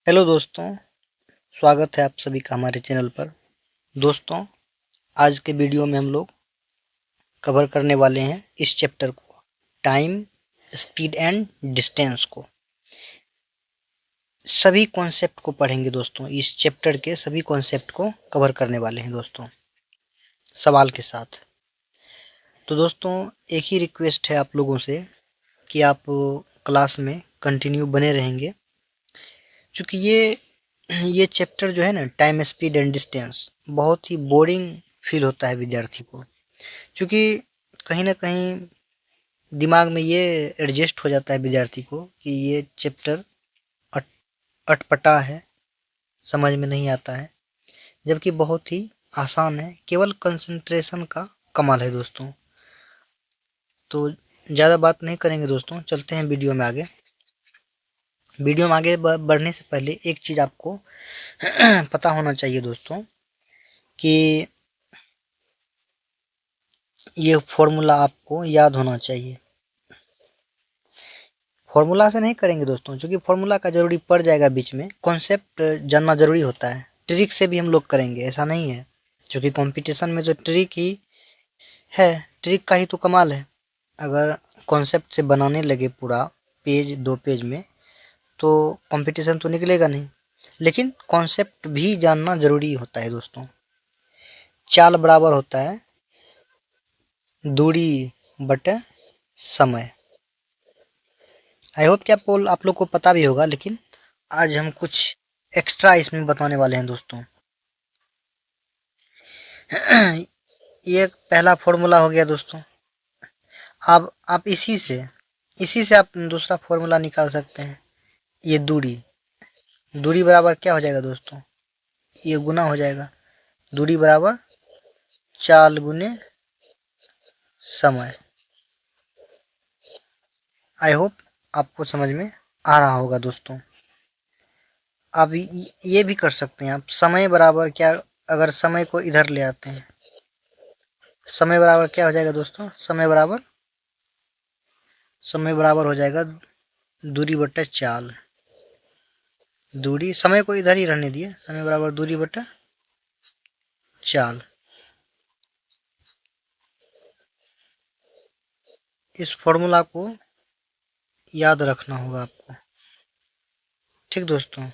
Hello दोस्तों, स्वागत है आप सभी का हमारे चैनल पर। दोस्तों, आज के वीडियो में हम लोग कवर करने वाले हैं इस चैप्टर को, टाइम, स्पीड एंड डिस्टेंस को। सभी कॉन्सेप्ट को पढ़ेंगे दोस्तों, इस चैप्टर के सभी कॉन्सेप्ट को कवर करने वाले हैं दोस्तों, सवाल के साथ। तो दोस्तों, एक ही रिक्वेस्ट है आप लोगों से कि आप क्लास में कंटिन्यू बने रहेंगे, क्योंकि ये चैप्टर जो है ना, टाइम, स्पीड एंड डिस्टेंस, बहुत ही बोरिंग फील होता है विद्यार्थी को, क्योंकि कहीं ना कहीं दिमाग में ये एडजस्ट हो जाता है विद्यार्थी को कि ये चैप्टर अट अटपटा है, समझ में नहीं आता है, जबकि बहुत ही आसान है, केवल कंसंट्रेशन का कमाल है दोस्तों। तो ज़्यादा बात नहीं करेंगे दोस्तों, चलते हैं वीडियो में आगे। वीडियो में आगे बढ़ने से पहले एक चीज़ आपको पता होना चाहिए दोस्तों कि ये फॉर्मूला आपको याद होना चाहिए। फॉर्मूला से नहीं करेंगे दोस्तों, क्योंकि फॉर्मूला का जरूरी पड़ जाएगा बीच में, कॉन्सेप्ट जानना जरूरी होता है। ट्रिक से भी हम लोग करेंगे, ऐसा नहीं है, क्योंकि कंपटीशन में तो ट्रिक ही है, ट्रिक का ही तो कमाल है। अगर कॉन्सेप्ट से बनाने लगे पूरा पेज 2 पेज में, तो कंपटीशन तो निकलेगा नहीं। लेकिन कॉन्सेप्ट भी जानना जरूरी होता है दोस्तों। चाल बराबर होता है दूरी बटे समय। आई होप कि आप लोग को पता भी होगा, लेकिन आज हम कुछ एक्स्ट्रा इसमें बताने वाले हैं दोस्तों। ये पहला फॉर्मूला हो गया दोस्तों। अब आप इसी से आप दूसरा फॉर्मूला निकाल सकते हैं। ये दूरी दूरी बराबर क्या हो जाएगा दोस्तों, ये गुना हो जाएगा, दूरी बराबर चाल गुने समय। आई होप आपको समझ में आ रहा होगा दोस्तों। आप ये भी कर सकते हैं, आप समय बराबर क्या, अगर समय को इधर ले आते हैं, समय बराबर क्या हो जाएगा दोस्तों, समय बराबर हो जाएगा दूरी बट्टा चाल। दूरी, समय को इधर ही रहने दिए, समय बराबर दूरी बट्टा चाल। इस फॉर्मूला को याद रखना होगा आपको, ठीक दोस्तों।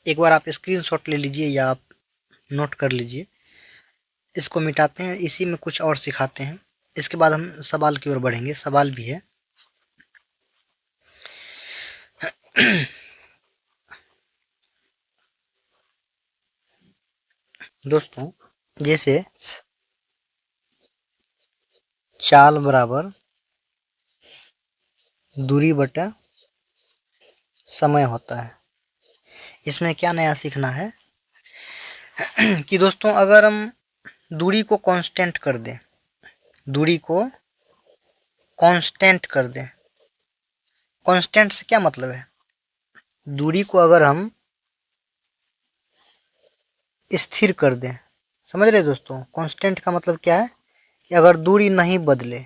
एक बार आप स्क्रीनशॉट ले लीजिए या आप नोट कर लीजिए। इसको मिटाते हैं, इसी में कुछ और सिखाते हैं, इसके बाद हम सवाल की ओर बढ़ेंगे। सवाल भी है दोस्तों, जैसे चाल बराबर दूरी बटा समय होता है। इसमें क्या नया सीखना है कि दोस्तों, अगर हम दूरी को कांस्टेंट कर दें, दूरी को कांस्टेंट कर दें, कांस्टेंट से क्या मतलब है, दूरी को अगर हम स्थिर कर दें, समझ रहे दोस्तों। कांस्टेंट का मतलब क्या है कि अगर दूरी नहीं बदले,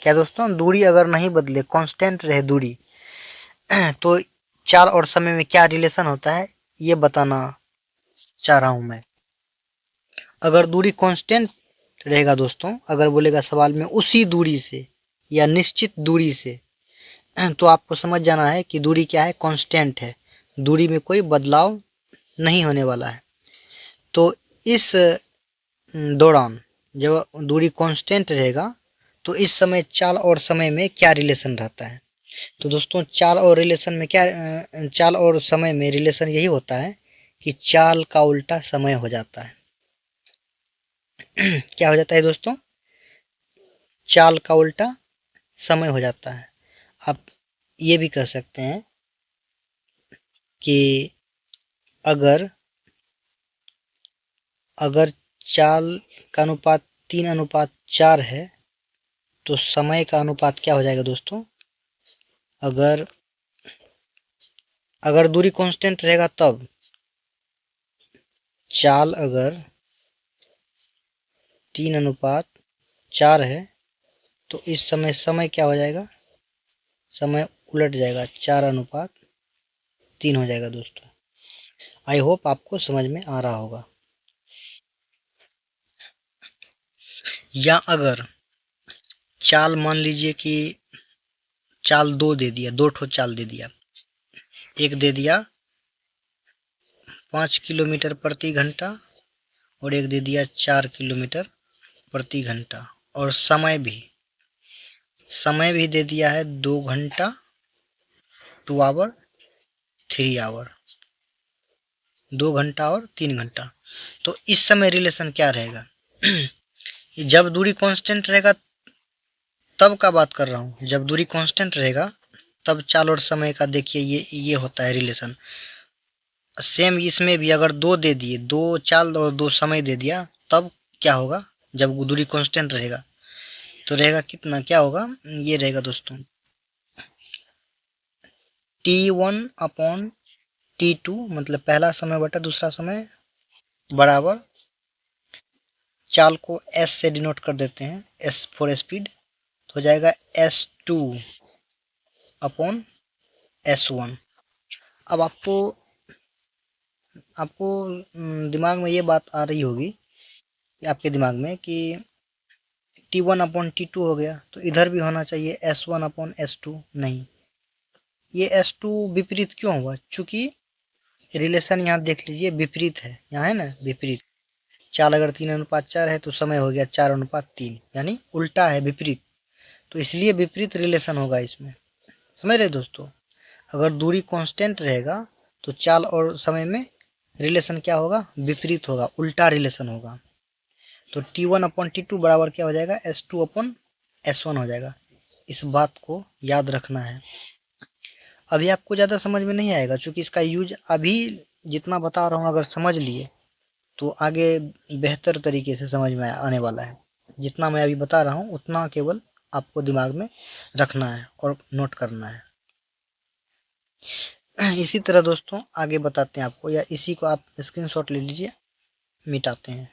क्या दोस्तों, दूरी अगर नहीं बदले, कांस्टेंट रहे दूरी, तो चाल और समय में क्या रिलेशन होता है, ये बताना चाह रहा हूं मैं। अगर दूरी कांस्टेंट रहेगा दोस्तों, अगर बोलेगा सवाल में उसी दूरी से या निश्चित दूरी से, तो आपको समझ जाना है कि दूरी क्या है, कांस्टेंट है, दूरी में कोई बदलाव नहीं होने वाला है। तो इस दौरान जब दूरी कांस्टेंट रहेगा, तो इस समय चाल और समय में क्या रिलेशन रहता है। तो दोस्तों, चाल और समय में रिलेशन यही होता है कि चाल का उल्टा समय हो जाता है। क्या हो जाता है दोस्तों, चाल का उल्टा समय हो जाता है। आप ये भी कह सकते हैं कि अगर अगर चाल का अनुपात 3:4 है, तो समय का अनुपात क्या हो जाएगा दोस्तों, अगर अगर दूरी कांस्टेंट रहेगा तब, चाल अगर 3:4 है, तो इस समय समय क्या हो जाएगा, समय उलट जाएगा, 4:3 हो जाएगा दोस्तों। आई होप आपको समझ में आ रहा होगा। या अगर चाल मान लीजिए कि चाल दो दे दिया, दो ठो चाल दे दिया। एक दे दिया 5 किलोमीटर प्रति घंटा और एक दे दिया 4 किलोमीटर प्रति घंटा। और समय भी दे दिया है 2 घंटा, 2 आवर, 3 आवर, 2 घंटा और 3 घंटा। तो इस समय रिलेशन क्या रहेगा? जब दूरी कांस्टेंट रहेगा तब का बात कर रहा हूँ। जब दूरी कांस्टेंट रहेगा तब चाल और समय का देखिए ये होता है रिलेशन। सेम इसमें भी अगर दो दे दिए, 2 चाल और 2 समय दे दिया, तब क्या होगा? जब दूरी कांस्टेंट रहेगा तो रहेगा कितना, क्या होगा? ये रहेगा दोस्तों, T1/T2 मतलब पहला समय बटा दूसरा समय बराबर, चाल को S से डिनोट कर देते हैं, S फॉर स्पीड, तो हो जाएगा S2/S1। अब आपको आपको दिमाग में ये बात आ रही होगी, आपके दिमाग में कि T1/T2 हो गया तो इधर भी होना चाहिए S1/S2। नहीं, ये S2 विपरीत क्यों हुआ? चूंकि रिलेशन यहाँ देख लीजिए विपरीत है, यहाँ है ना विपरीत। चाल अगर 3:4 है तो समय हो गया 4:3, यानी उल्टा है, विपरीत। तो इसलिए विपरीत रिलेशन होगा इसमें, समझ रहे दोस्तों? अगर दूरी कांस्टेंट रहेगा तो चाल और समय में रिलेशन क्या होगा? विपरीत होगा, उल्टा रिलेशन होगा। तो T1/T2 बराबर क्या हो जाएगा? S2/S1 हो जाएगा। इस बात को याद रखना है। अभी आपको ज़्यादा समझ में नहीं आएगा, क्योंकि इसका यूज अभी जितना बता रहा हूँ अगर समझ लिए तो आगे बेहतर तरीके से समझ में आने वाला है। जितना मैं अभी बता रहा हूँ उतना केवल आपको दिमाग में रखना है और नोट करना है। इसी तरह दोस्तों आगे बताते हैं आपको, या इसी को आप स्क्रीनशॉट ले लीजिए, मिटाते हैं।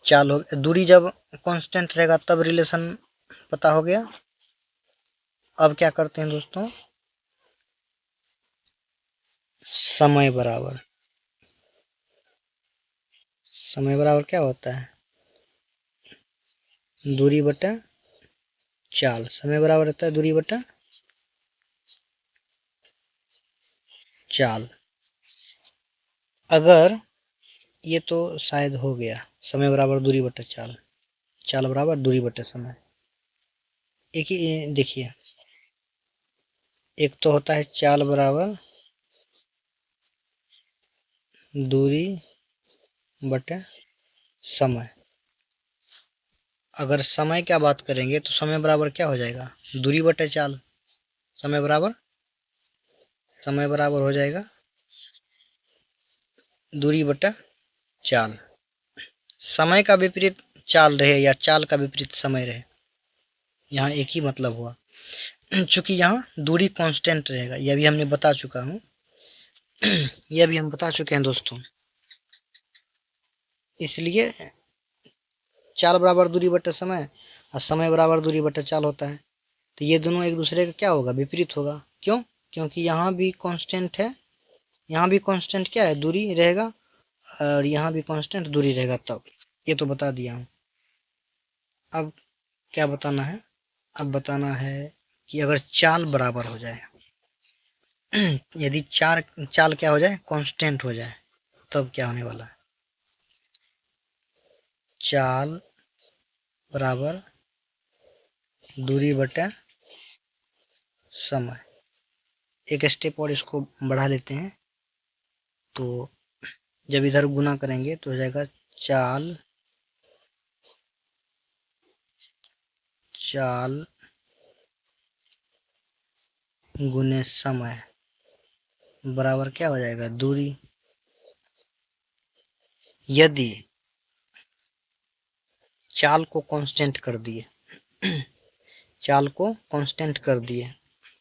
चाल हो, दूरी जब कांस्टेंट रहेगा तब रिलेशन पता हो गया। अब क्या करते हैं दोस्तों? समय बराबर क्या होता है? दूरी बटा चाल। समय बराबर रहता है दूरी बटा चाल। अगर ये तो शायद हो गया, समय बराबर दूरी बटा चाल, चाल बराबर दूरी बटा समय। एक ही देखिए, एक तो होता है चाल बराबर दूरी बटा समय। अगर समय क्या बात करेंगे तो समय बराबर क्या हो जाएगा? दूरी बटे चाल। समय बराबर हो जाएगा दूरी बटा चाल। समय का विपरीत चाल रहे या चाल का विपरीत समय रहे, यहाँ एक ही मतलब हुआ। चूंकि यहाँ दूरी कांस्टेंट रहेगा, यह भी हमने बता चुका हूँ, यह भी हम बता चुके हैं दोस्तों। इसलिए चाल बराबर दूरी बटे समय और समय बराबर दूरी बटे चाल होता है। तो ये दोनों एक दूसरे का क्या होगा? विपरीत होगा। क्यों? क्योंकि यहाँ भी कांस्टेंट है, यहाँ भी कांस्टेंट क्या है? दूरी रहेगा, और यहाँ भी कांस्टेंट दूरी रहेगा। तब ये तो बता दिया हूँ। अब क्या बताना है? अब बताना है कि अगर चाल बराबर हो जाए, यदि चाल क्या हो जाए? कांस्टेंट हो जाए, तब क्या होने वाला है? चाल बराबर दूरी बटा समय। एक स्टेप और इसको बढ़ा लेते हैं, तो जब इधर गुना करेंगे तो हो जाएगा चाल गुने समय बराबर क्या हो जाएगा? दूरी। यदि चाल को कांस्टेंट कर दिए, चाल को कांस्टेंट कर दिए,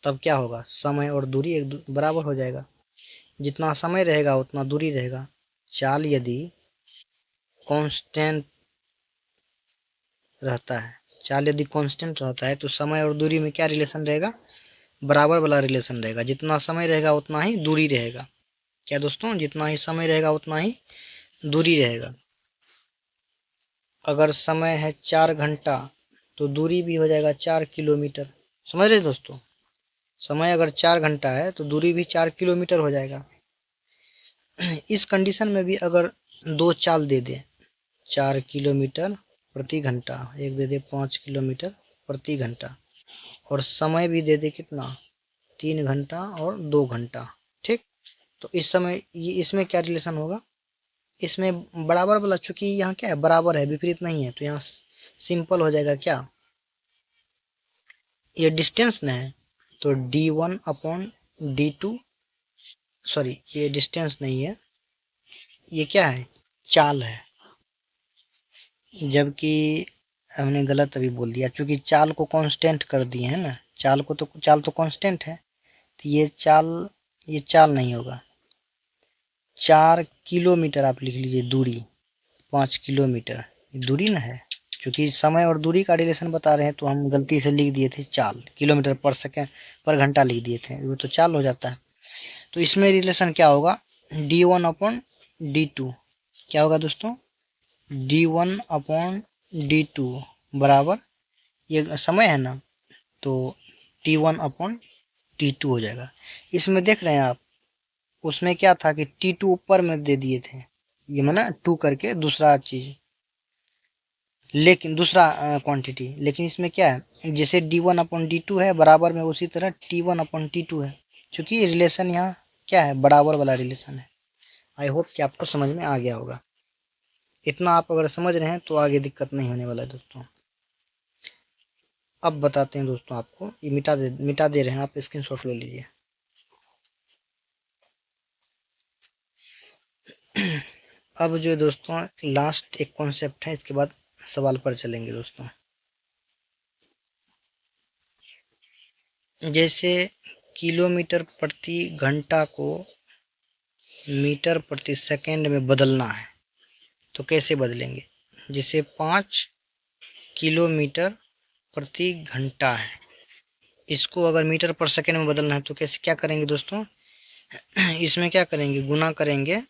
तब क्या होगा? समय और दूरी एक बराबर हो जाएगा। जितना समय रहेगा उतना दूरी रहेगा। चाल यदि कांस्टेंट रहता है चाल यदि कांस्टेंट रहता है तो समय और दूरी में क्या रिलेशन रहेगा, बराबर वाला रिलेशन रहेगा। जितना समय रहेगा उतना ही दूरी रहेगा। क्या दोस्तों, जितना ही समय रहेगा उतना ही दूरी रहेगा। अगर समय है 4 घंटा तो दूरी भी हो जाएगा 4 किलोमीटर। समझ रहे दोस्तों, समय अगर 4 घंटा है तो दूरी भी 4 किलोमीटर हो जाएगा। इस कंडीशन में भी अगर दो चाल दे दे, 4 किलोमीटर प्रति घंटा, एक दे दे 5 किलोमीटर प्रति घंटा, और समय भी दे दे कितना, 3 घंटा और 2 घंटा, ठीक। तो इस समय ये इसमें क्या रिलेशन होगा, इसमें बराबर वाला, चूंकि यहाँ क्या है, बराबर है, विपरीत नहीं है, तो यहाँ सिंपल हो जाएगा क्या, ये डिस्टेंस न है तो d1/d2, सॉरी ये डिस्टेंस नहीं है, ये क्या है, चाल है। जबकि हमने गलत अभी बोल दिया, क्योंकि चाल को कांस्टेंट कर दिए हैं ना, चाल तो कांस्टेंट है, तो ये चाल नहीं होगा। 4 किलोमीटर आप लिख लीजिए दूरी, 5 किलोमीटर दूरी ना है, क्योंकि समय और दूरी का रिलेशन बता रहे हैं तो हम गलती से लिख दिए थे चाल, किलोमीटर पर सेकेंड पर घंटा लिख दिए थे, वो तो चाल हो जाता है। तो इसमें रिलेशन क्या होगा, d1/d2, क्या होगा दोस्तों, d1/d2 बराबर, ये समय है ना, तो t1/t2 हो जाएगा। इसमें देख रहे हैं आप, उसमें क्या था कि t2 ऊपर में दे दिए थे, ये माना 2 करके दूसरा चीज, लेकिन दूसरा क्वांटिटी, लेकिन इसमें क्या है, जैसे d1/d2 है बराबर में, उसी तरह t1/t2 है, क्योंकि रिलेशन यहाँ क्या है, बराबर वाला रिलेशन है। आई होप कि आपको समझ में आ गया होगा। इतना आप अगर समझ रहे हैं तो आगे दिक्कत नहीं होने वाला है दोस्तों। अब बताते हैं दोस्तों आपको, ये मिटा दे रहे हैं, आप स्क्रीनशॉट ले लीजिए। अब जो दोस्तों लास्ट एक कॉन्सेप्ट है, इसके बाद सवाल पर चलेंगे दोस्तों। जैसे किलोमीटर प्रति घंटा को मीटर प्रति सेकंड में बदलना है, तो कैसे बदलेंगे। जैसे 5 किलोमीटर प्रति घंटा है, इसको अगर मीटर पर सेकंड में बदलना है तो कैसे, क्या करेंगे दोस्तों, इसमें क्या करेंगे, गुना करेंगे,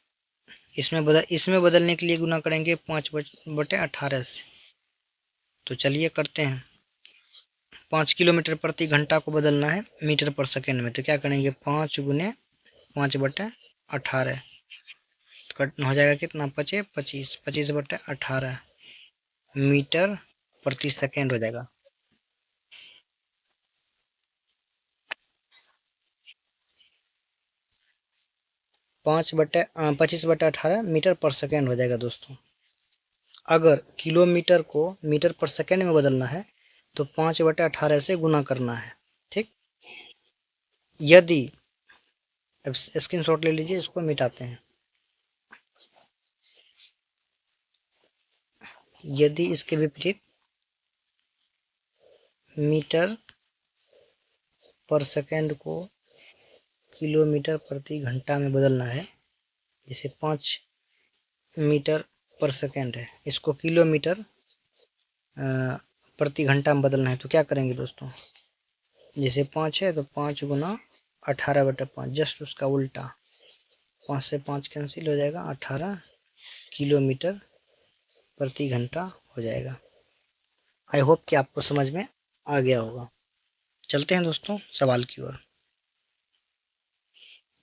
इसमें बदलने के लिए गुना करेंगे 5/18 से। तो चलिए करते हैं, 5 किलोमीटर प्रति घंटा को बदलना है मीटर पर सेकंड में, तो क्या करेंगे, 5 गुने 5/18, हो जाएगा कितना, 25/18 मीटर प्रति सेकंड हो जाएगा। 25/18 मीटर पर सेकंड हो जाएगा दोस्तों। अगर किलोमीटर को मीटर पर सेकंड में बदलना है तो 5/18 से गुना करना है, ठीक। यदि, अब स्क्रीनशॉट ले लीजिए, इसको मिटाते हैं। यदि इसके विपरीत मीटर पर सेकंड को किलोमीटर प्रति घंटा में बदलना है, जैसे 5 मीटर पर सेकंड है, इसको किलोमीटर प्रति घंटा में बदलना है, तो क्या करेंगे दोस्तों, जैसे 5 है तो 5 गुना 18/5, जस्ट उसका उल्टा, 5 से 5 कैंसिल हो जाएगा, 18 किलोमीटर प्रति घंटा हो जाएगा। आई होप कि आपको समझ में आ गया होगा। चलते हैं दोस्तों सवाल की ओर।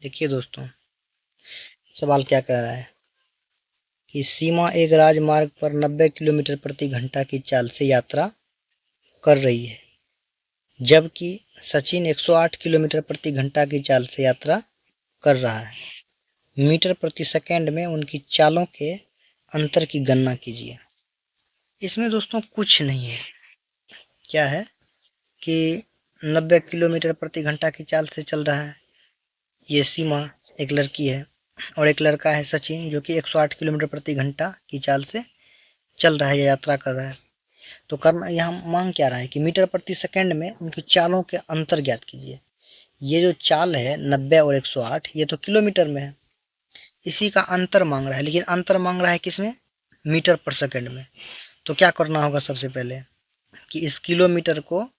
देखिए दोस्तों, सवाल क्या कह रहा है कि सीमा एक राजमार्ग पर 90 किलोमीटर प्रति घंटा की चाल से यात्रा कर रही है, जबकि सचिन 108 किलोमीटर प्रति घंटा की चाल से यात्रा कर रहा है। मीटर प्रति सेकंड में उनकी चालों के अंतर की गणना कीजिए। इसमें दोस्तों कुछ नहीं है, क्या है कि 90 किलोमीटर प्रति घंटा की चाल से चल रहा है, ये सीमा एक लड़की है, और एक लड़का है सचिन, जो कि 108 किलोमीटर प्रति घंटा की चाल से चल रहा है या यात्रा कर रहा है। तो करना, यहाँ मांग क्या रहा है कि मीटर प्रति सेकंड में उनकी चालों के अंतर ज्ञात कीजिए। ये जो चाल है 90 और 108, ये तो किलोमीटर में है, इसी का अंतर मांग रहा है, लेकिन अंतर मांग रहा है किसमें, मीटर पर सेकंड में। तो क्या करना होगा, सबसे पहले कि इस किलोमीटर को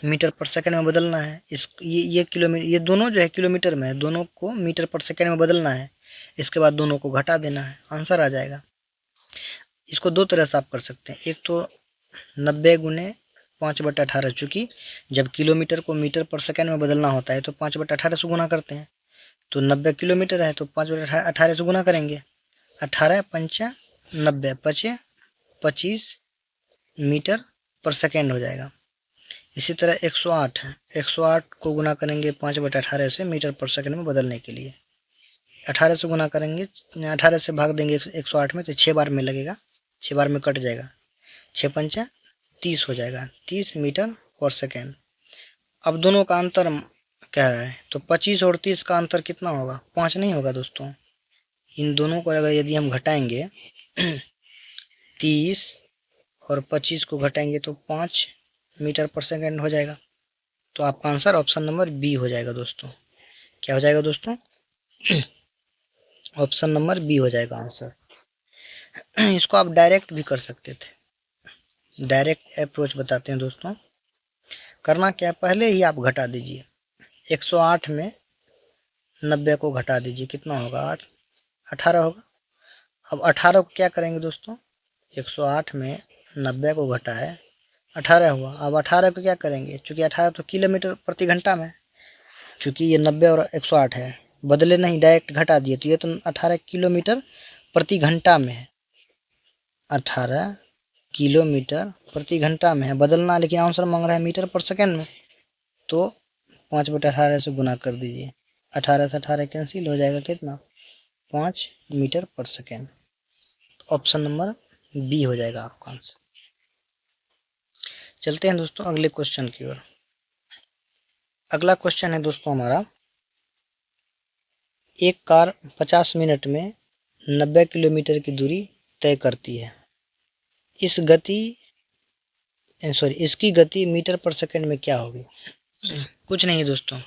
मीटर पर सेकंड में बदलना है। इस ये किलोमीटर, ये दोनों जो है किलोमीटर में है, दोनों को मीटर पर सेकंड में बदलना है। इसके बाद दोनों को घटा देना है, आंसर आ जाएगा। इसको दो तरह से आप कर सकते हैं। एक तो 90 गुने 5/18, चूंकि जब किलोमीटर को मीटर पर सेकंड में बदलना होता है तो 5/18 से गुना करते हैं। तो 90 किलोमीटर है तो 5/18 से गुना करेंगे। 18 पंचा 90, बचे 25 मीटर पर सेकेंड हो जाएगा। इसी तरह 108 है, 108 को गुना करेंगे 5/18 से मीटर पर सेकंड में बदलने के लिए। 18 से गुना करेंगे, 18 से भाग देंगे 108 में तो 6 बार में लगेगा, 6 बार में कट जाएगा। 6 पंचा 30 हो जाएगा, 30 मीटर पर सेकेंड। अब दोनों का अंतर कह रहा है तो 25 और 30 का अंतर कितना होगा? 5 नहीं होगा दोस्तों। इन दोनों को अगर यदि हम घटाएंगे 30 और 25 को घटाएंगे तो 5 मीटर पर सेकेंड हो जाएगा। तो आपका आंसर ऑप्शन नंबर बी हो जाएगा दोस्तों। क्या हो जाएगा दोस्तों? ऑप्शन नंबर बी हो जाएगा आंसर। इसको आप डायरेक्ट भी कर सकते थे, डायरेक्ट अप्रोच बताते हैं दोस्तों। करना क्या, पहले ही आप घटा दीजिए। 108 में 90 को घटा दीजिए, कितना होगा? 8, 18 होगा। अब 18 को क्या करेंगे दोस्तों? 108 में 90 को घटाए 18 हुआ। अब 18 को क्या करेंगे? चूंकि 18 तो किलोमीटर प्रति घंटा में, चूंकि ये 90 और 108 है, बदले नहीं, डायरेक्ट घटा दिए तो ये तो 18 किलोमीटर प्रति घंटा में है। 18 किलोमीटर प्रति घंटा में है, बदलना, लेकिन आंसर मांग रहा है मीटर पर सेकेंड में। तो 5/18 से गुना कर दीजिए, 18 से 18 कैंसिल हो जाएगा, कितना? 5 metre per second. Option number B हो जाएगा आपका आंसर। चलते हैं दोस्तों अगले क्वेश्चन की ओर। अगला क्वेश्चन है दोस्तों हमारा, एक कार 50 मिनट में 90 किलोमीटर की दूरी तय करती है। इसकी गति मीटर पर सेकंड में क्या होगी? कुछ नहीं दोस्तों,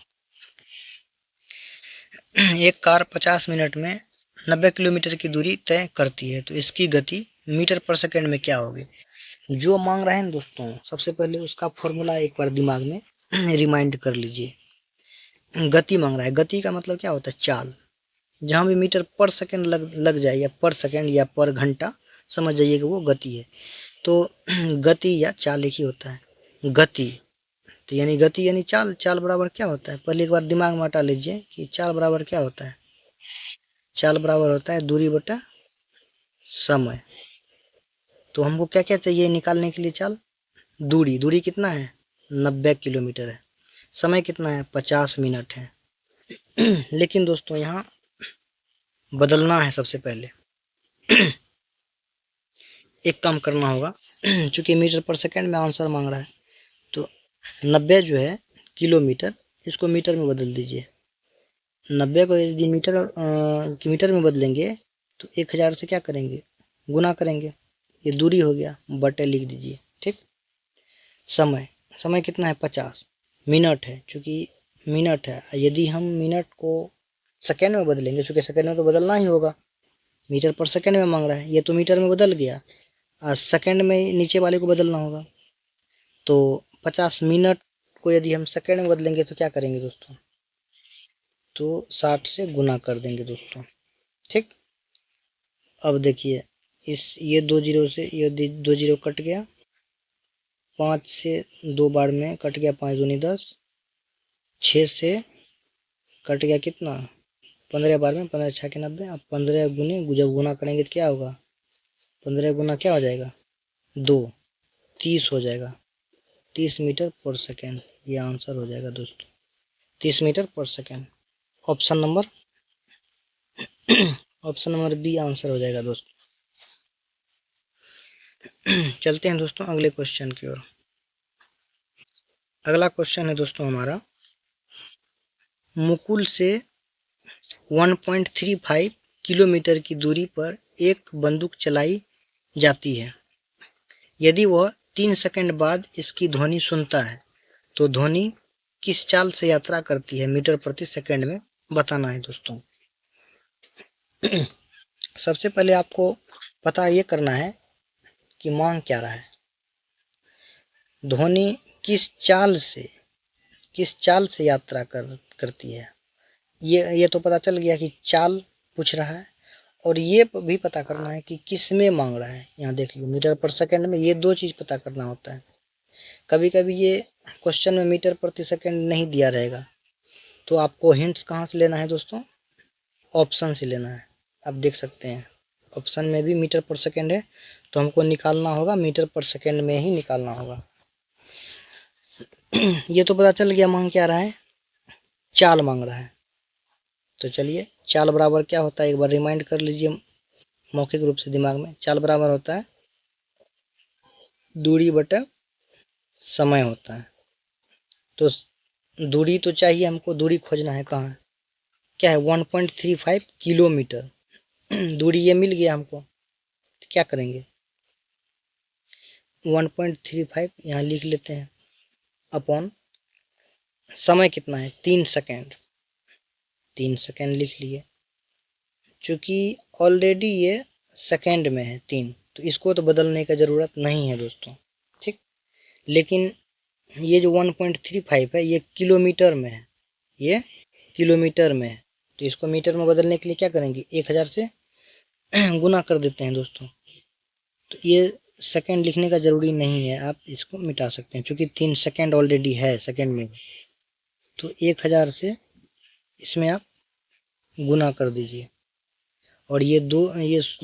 एक कार 50 मिनट में 90 किलोमीटर की दूरी तय करती है तो इसकी गति मीटर पर सेकंड में क्या होगी? जो मांग रहे हैं दोस्तों, सबसे पहले उसका फॉर्मूला एक बार दिमाग में रिमाइंड कर लीजिए। गति मांग रहा है, गति का मतलब क्या होता है? चाल। जहां भी मीटर पर सेकंड लग जाए, या पर सेकंड या पर घंटा, समझ जाइए कि वो गति है। तो गति या चाल एक ही होता है। गति तो यानी गति यानी चाल। चाल बराबर क्या होता है? पहले एक बार दिमाग में हटा लीजिए कि चाल बराबर क्या होता है। चाल बराबर होता है दूरी बटा समय। तो हमको क्या क्या चाहिए निकालने के लिए? चाल, दूरी। दूरी कितना है? 90 किलोमीटर है। समय कितना है? 50 मिनट है। लेकिन दोस्तों यहाँ बदलना है। सबसे पहले एक काम करना होगा, चूंकि मीटर पर सेकंड में आंसर मांग रहा है तो 90 जो है किलोमीटर, इसको मीटर में बदल दीजिए। 90 को यदि मीटर में बदलेंगे तो 1000 से क्या करेंगे? गुना करेंगे। ये दूरी हो गया, बटे लिख दीजिए, ठीक। समय, समय कितना है? 50। मिनट है, चूंकि मिनट है, यदि हम मिनट को सेकेंड में बदलेंगे, चूंकि सेकेंड में तो बदलना ही होगा, मीटर पर सेकेंड में मांग रहा है, ये तो मीटर में बदल गया, सेकेंड में नीचे वाले को बदलना होगा। तो 50 मिनट को यदि हम सेकेंड में बदलेंगे तो क्या करेंगे दोस्तों? तो 60 से गुना कर देंगे दोस्तों, ठीक। अब देखिए, ये 2 जीरो से ये 2 जीरो कट गया, 5 से 2 बार में कट गया, 5 दूनी 10, 6 से कट गया कितना? 15 बार में, 15 6 के 90। अब 15 गुने जब गुना करेंगे तो क्या होगा? 15 गुना क्या हो जाएगा? 2, 30 हो जाएगा। 30 मीटर पर सेकेंड, ये आंसर हो जाएगा दोस्तों, 30 metre per second. Option number B answer हो जाएगा दोस्तों। चलते हैं दोस्तों अगले क्वेश्चन की ओर। अगला क्वेश्चन है दोस्तों हमारा, मुकुल से 1.35 किलोमीटर की दूरी पर एक बंदूक चलाई जाती है। यदि वह 3 सेकंड बाद इसकी ध्वनि सुनता है तो ध्वनि किस चाल से यात्रा करती है मीटर प्रति सेकंड में, बताना है दोस्तों। सबसे पहले आपको पता ये करना है कि मांग क्या रहा है। ध्वनि किस चाल से यात्रा करती है। ये तो पता चल गया कि चाल पूछ रहा है, और ये भी पता करना है कि किस में मांग रहा है। यहाँ देख लीजिए मीटर पर सेकंड में, ये दो चीज़ पता करना होता है। कभी कभी ये क्वेश्चन में मीटर प्रति सेकंड नहीं दिया रहेगा, तो आपको हिंट्स कहाँ से लेना है दोस्तों, ऑप्शन से लेना है। आप देख सकते हैं ऑप्शन में भी मीटर पर सेकंड है, तो हमको निकालना होगा मीटर पर सेकंड में ही निकालना होगा। ये तो पता चल गया मांग क्या रहा है, चाल मांग रहा है। तो चलिए चाल बराबर क्या होता है एक बार रिमाइंड कर लीजिए मौखिक रूप से दिमाग में। चाल बराबर होता है दूरी बटा समय होता है। तो दूरी तो चाहिए हमको, दूरी खोजना है कहाँ है, क्या है 1.35 किलोमीटर। दूरी ये मिल गया हमको, तो क्या करेंगे 1.35 यहाँ लिख लेते हैं, अपॉन समय कितना है 3 सेकेंड, 3 सेकेंड लिख लिए। चूँकि ऑलरेडी ये सेकेंड में है 3, तो इसको तो बदलने का ज़रूरत नहीं है दोस्तों, ठीक। लेकिन ये जो 1.35 है ये किलोमीटर में है, ये किलोमीटर में है, तो इसको मीटर में बदलने के लिए क्या करेंगे 1000 से गुना कर देते हैं दोस्तों। तो ये सेकंड लिखने का ज़रूरी नहीं है, आप इसको मिटा सकते हैं, क्योंकि 3 सेकंड ऑलरेडी है सेकंड में। तो 1000 से इसमें आप गुना कर दीजिए, और ये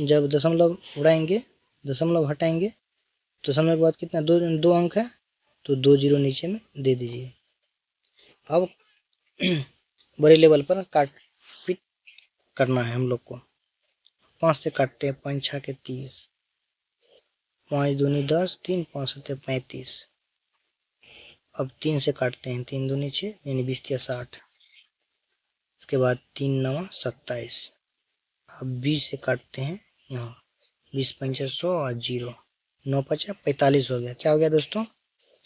जब दशमलव उड़ाएंगे, दशमलव हटाएंगे, तो दशमलव के बाद कितना दो अंक है, तो 2 जीरो नीचे में दे दीजिए। अब बड़े लेवल पर काट पीट करना है हम लोग को। 5 से काटते हैं, 5 छः के 30, 5 दूनी 10, 3 5 सत्ते 35। अब 3 से काटते हैं, 3 दूनी 6 यानी 20 या 60। इसके बाद 3 9 27। अब 20 से काटते हैं, यहाँ 20 पंचे 100 और 0, 9 पचा 45 हो गया। क्या हो गया दोस्तों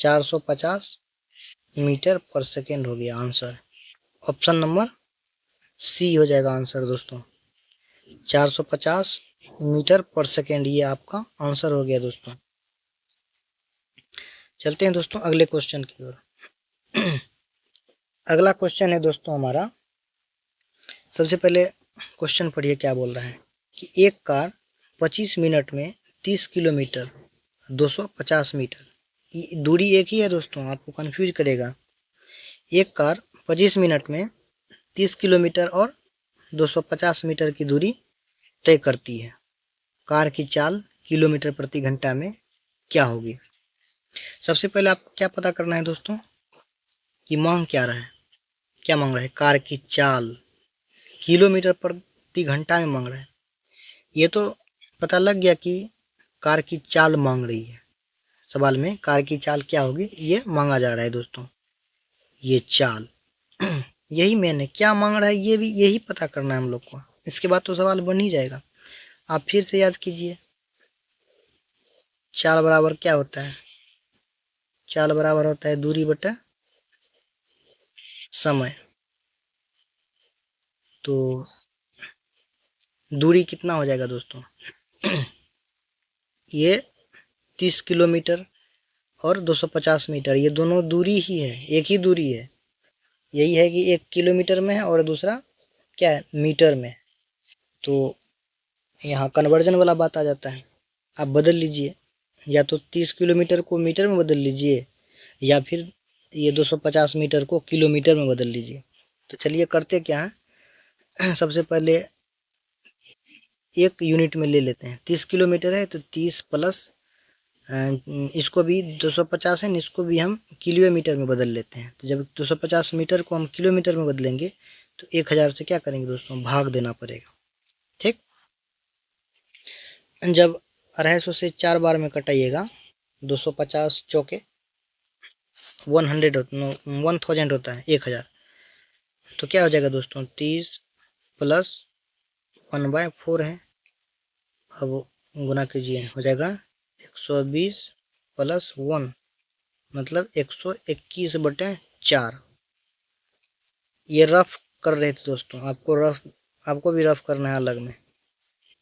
450 मीटर पर सेकेंड हो गया आंसर। ऑप्शन नंबर सी हो जाएगा आंसर दोस्तों, 450 मीटर पर सेकेंड, ये आपका आंसर हो गया दोस्तों। चलते हैं दोस्तों अगले क्वेश्चन की ओर। अगला क्वेश्चन है दोस्तों हमारा, सबसे पहले क्वेश्चन पढ़िए क्या बोल रहा है कि एक कार 25 मिनट में 30 किलोमीटर 250 मीटर, ये दूरी एक ही है दोस्तों, आपको कंफ्यूज करेगा। एक कार 25 मिनट में 30 किलोमीटर और 250 मीटर की दूरी तय करती है। कार की चाल किलोमीटर प्रति घंटा में क्या होगी। सबसे पहले आपको क्या पता करना है दोस्तों कि मांग क्या रहा है, क्या मांग रहा है, कार की चाल किलोमीटर प्रति घंटा में मांग रहा है। ये तो पता लग गया कि कार की चाल मांग रही है, सवाल में कार की चाल क्या होगी ये मांगा जा रहा है दोस्तों, ये चाल। यही मेन है, क्या मांग रहा है ये भी यही पता करना है हम लोग को, इसके बाद तो सवाल बन ही जाएगा। आप फिर से याद कीजिए, चाल बराबर क्या होता है, चाल बराबर होता है दूरी बटा समय। तो दूरी कितना हो जाएगा दोस्तों, ये 30 किलोमीटर और 250 मीटर, ये दोनों दूरी ही है, एक ही दूरी है। यही है कि एक किलोमीटर में है और दूसरा क्या है मीटर में। तो यहाँ कन्वर्जन वाला बात आ जाता है, आप बदल लीजिए, या तो 30 किलोमीटर को मीटर में बदल लीजिए, या फिर ये 250 मीटर को किलोमीटर में बदल लीजिए। तो चलिए करते क्या है, सबसे पहले एक यूनिट में ले लेते हैं। 30 किलोमीटर है तो 30 प्लस इसको भी 250 है, इसको भी हम किलोमीटर में बदल लेते हैं। तो जब 250 मीटर को हम किलोमीटर में बदलेंगे तो 1000 से क्या करेंगे दोस्तों, भाग देना पड़ेगा, ठीक। जब 250 से 4 बार में कटाइएगा, 250 चौके 1000 होता है 1000, तो क्या हो जाएगा दोस्तों 30 प्लस 1/4 है, अब गुना कीजिए हो जाएगा 120 प्लस 1 मतलब 121/4। ये रफ कर रहे थे दोस्तों, आपको भी रफ करना है अलग में।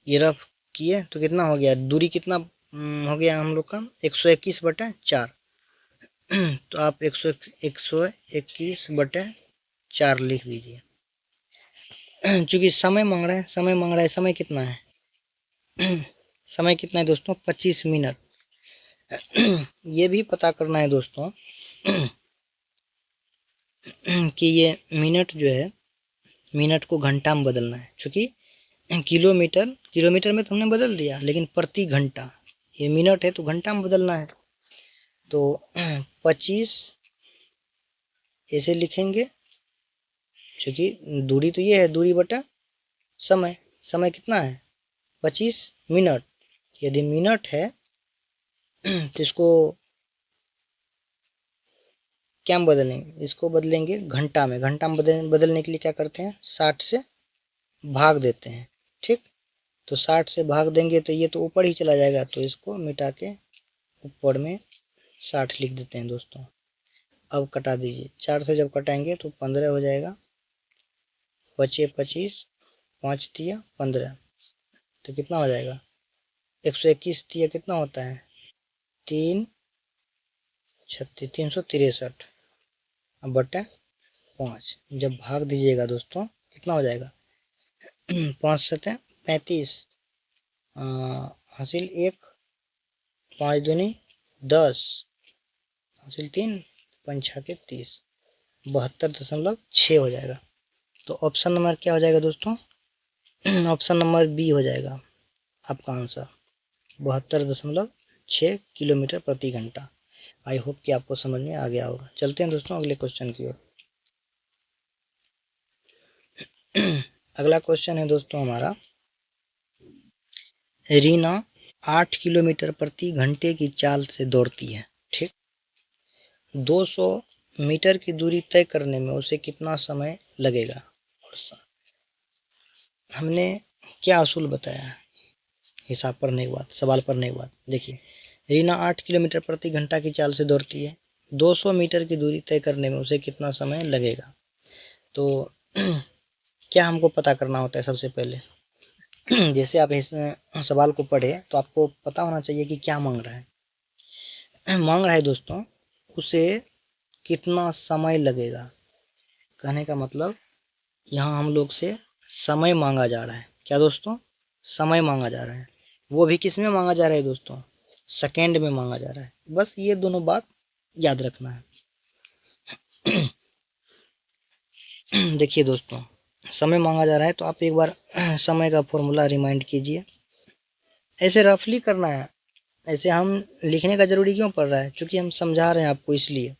ये रफ किए तो कितना हो गया, दूरी कितना हो गया हम लोग का 121/4। तो आप 121/4 लिख दीजिए। चूंकि समय मांग रहा है, समय कितना है? समय कितना है दोस्तों? 25 मिनट। ये भी पता करना है दोस्तों कि ये मिनट जो है, मिनट को घंटा में बदलना है। चूंकि किलोमीटर में तो हमने बदल दिया, लेकिन प्रति घंटा, ये मिनट है तो घंटा में बदलना है। तो 25 ऐसे लिखेंगे, क्योंकि दूरी तो ये है, दूरी बटा समय। समय कितना है? 25 मिनट। यदि मिनट है तो इसको क्या में बदलेंगे? इसको बदलेंगे घंटा में। घंटा में बदलने के लिए क्या करते हैं? 60 से भाग देते हैं। ठीक, तो 60 से भाग देंगे तो ये तो ऊपर ही चला जाएगा, तो इसको मिटा के ऊपर में 60 लिख देते हैं दोस्तों। अब कटा दीजिए, 4 से जब कटाएंगे तो 15 हो जाएगा। बचे 25, 5 दिया 15, तो कितना हो जाएगा? 121 दिया कितना होता है? 3 36, 363 बटा 5। जब भाग दीजिएगा दोस्तों कितना हो जाएगा? 5 सतह 35, हासिल 1, 5 दूनी 10, हासिल 3, 5 छके 30, 72.6 हो जाएगा। तो ऑप्शन नंबर क्या हो जाएगा दोस्तों? ऑप्शन नंबर बी हो जाएगा आपका आंसर, 72.6 किलोमीटर प्रति घंटा। आई होप कि आपको समझ में आ गया होगा। चलते हैं दोस्तों अगले क्वेश्चन की ओर। अगला क्वेश्चन है दोस्तों हमारा, रीना 8 किलोमीटर प्रति घंटे की चाल से दौड़ती है। ठीक, 200 मीटर की दूरी तय करने में उसे कितना समय लगेगा? हमने क्या असूल बताया हिसाब पढ़ने के बाद, सवाल पढ़ने के बाद? देखिए, रीना 8 किलोमीटर प्रति घंटा की चाल से दौड़ती है, 200 मीटर की दूरी तय करने में उसे कितना समय लगेगा? तो क्या हमको पता करना होता है सबसे पहले? जैसे आप इस सवाल को पढ़े तो आपको पता होना चाहिए कि क्या मांग रहा है। मांग रहा है दोस्तों उसे कितना समय लगेगा। कहने का मतलब यहाँ हम लोग से समय मांगा जा रहा है। क्या दोस्तों? समय मांगा जा रहा है। वो भी किस में मांगा जा रहा है दोस्तों? सेकेंड में मांगा जा रहा है। बस ये दोनों बात याद रखना है। देखिए दोस्तों, समय मांगा जा रहा है तो आप एक बार समय का फॉर्मूला रिमाइंड कीजिए। ऐसे रफली करना है, ऐसे हम लिखने का जरूरी क्यों पड़ रहा है? क्योंकि हम समझा रहे हैं आपको इसलिए।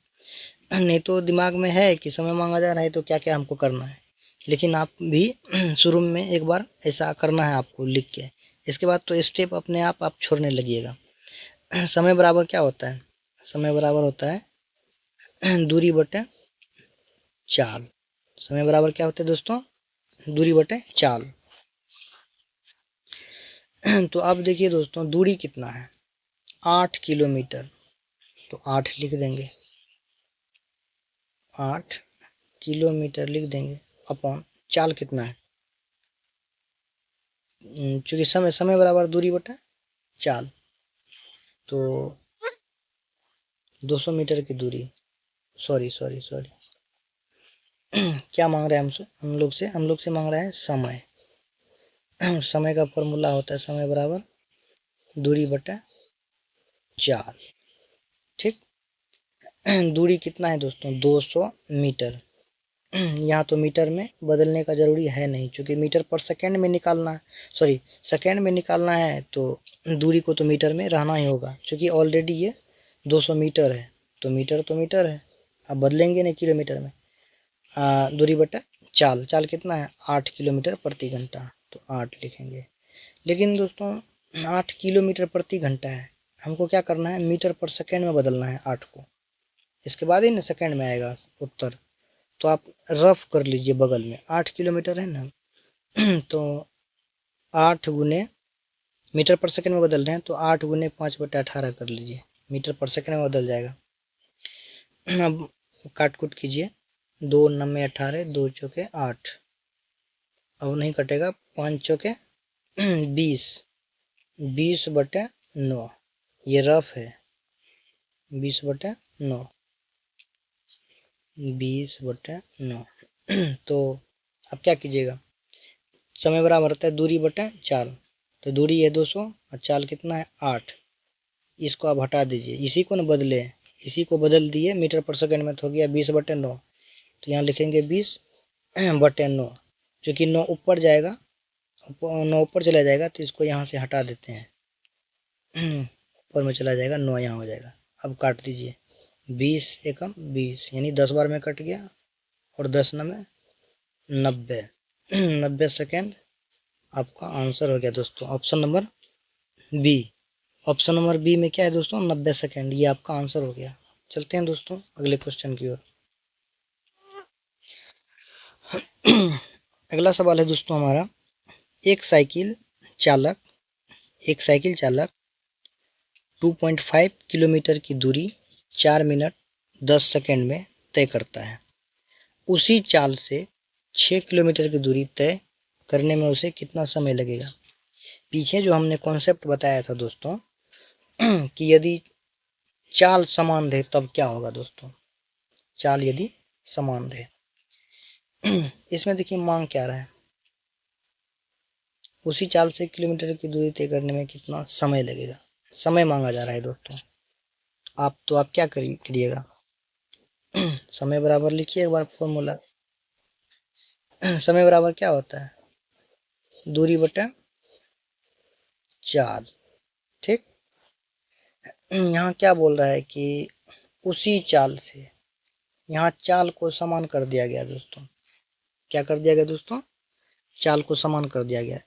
नहीं तो दिमाग में है कि समय मांगा जा रहा है तो क्या क्या हमको करना है, लेकिन आप भी शुरू में एक बार ऐसा करना है आपको लिख के। इसके बाद तो स्टेप अपने आप छोड़ने लगिएगा। समय बराबर क्या होता है? समय बराबर होता है दूरी बटे चाल। समय बराबर क्या होता है दोस्तों? दूरी बटे चाल। तो अब देखिए दोस्तों, दूरी कितना है? 8 किलोमीटर। तो 8 लिख देंगे, 8 किलोमीटर लिख देंगे अपॉन चाल कितना है? चूंकि समय बराबर दूरी बटा चाल, तो 200 मीटर की दूरी, सॉरी क्या मांग रहे हैं हमसे? हम लोग से मांग रहा है समय। समय का फॉर्मूला होता है समय बराबर दूरी बटा चाल। ठीक, दूरी कितना है दोस्तों? 200 मीटर। यहाँ तो मीटर में बदलने का जरूरी है नहीं, क्योंकि मीटर पर सेकेंड में निकालना है, सॉरी सेकेंड में निकालना है, तो दूरी को तो मीटर में रहना ही होगा। क्योंकि ऑलरेडी ये 200 मीटर है, तो मीटर है, अब बदलेंगे नहीं किलोमीटर में। दूरी बटा चाल, चाल कितना है? 8 किलोमीटर प्रति घंटा, तो 8 लिखेंगे। लेकिन दोस्तों 8 किलोमीटर प्रति घंटा है, हमको क्या करना है? मीटर पर सेकेंड में बदलना है 8 को, इसके बाद ही ना सेकेंड में आएगा उत्तर। तो आप रफ कर लीजिए, बगल में 8 किलोमीटर है ना, तो 8 गुने मीटर पर सेकंड में बदल रहे हैं, तो 8 गुने 5/18 कर लीजिए, मीटर पर सेकंड में बदल जाएगा। अब काट कुट कीजिए, 2 9 18, 2 चौके 8, अब नहीं कटेगा, 5 चौके 20, 20/9, ये रफ है, 20/9। 20/9। तो अब क्या कीजिएगा, समय बराबर होता है दूरी बटे चाल। तो दूरी है 200 और चाल कितना है 8। इसको आप हटा दीजिए, इसी को न बदले, इसी को बदल दिए मीटर पर सेकंड में, तो हो गया 20/9। तो यहाँ लिखेंगे 20/9, चूँकि 9 ऊपर जाएगा, 9 ऊपर चला जाएगा तो इसको यहाँ से हटा देते हैं। ऊपर में चला जाएगा, 9 यहाँ हो जाएगा। अब काट दीजिए, 20 एकम 20 यानी 10 बार में कट गया, और 10 में 90। 90 सेकेंड आपका आंसर हो गया दोस्तों, option number B. Option number B में क्या है दोस्तों, 90 सेकेंड, ये आपका आंसर हो गया। चलते हैं दोस्तों अगले क्वेश्चन की ओर। अगला सवाल है दोस्तों हमारा, एक साइकिल चालक 2.5 किलोमीटर की दूरी 4 मिनट 10 सेकेंड में तय करता है। उसी चाल से 6 किलोमीटर की दूरी तय करने में उसे कितना समय लगेगा। पीछे जो हमने कॉन्सेप्ट बताया था दोस्तों कि यदि चाल समान रहे तब क्या होगा दोस्तों, चाल यदि समान रहे। इसमें देखिए मांग क्या रहा है, उसी चाल से किलोमीटर की दूरी तय करने में कितना समय लगेगा, समय मांगा जा रहा है दोस्तों। आप क्या करिएगा, समय बराबर लिखिए एक बार फॉर्मूला। समय बराबर क्या होता है, दूरी बटा चाल। ठीक, यहाँ क्या बोल रहा है कि उसी चाल से, यहाँ चाल को समान कर दिया गया दोस्तों। क्या कर दिया गया दोस्तों, चाल को समान कर दिया गया।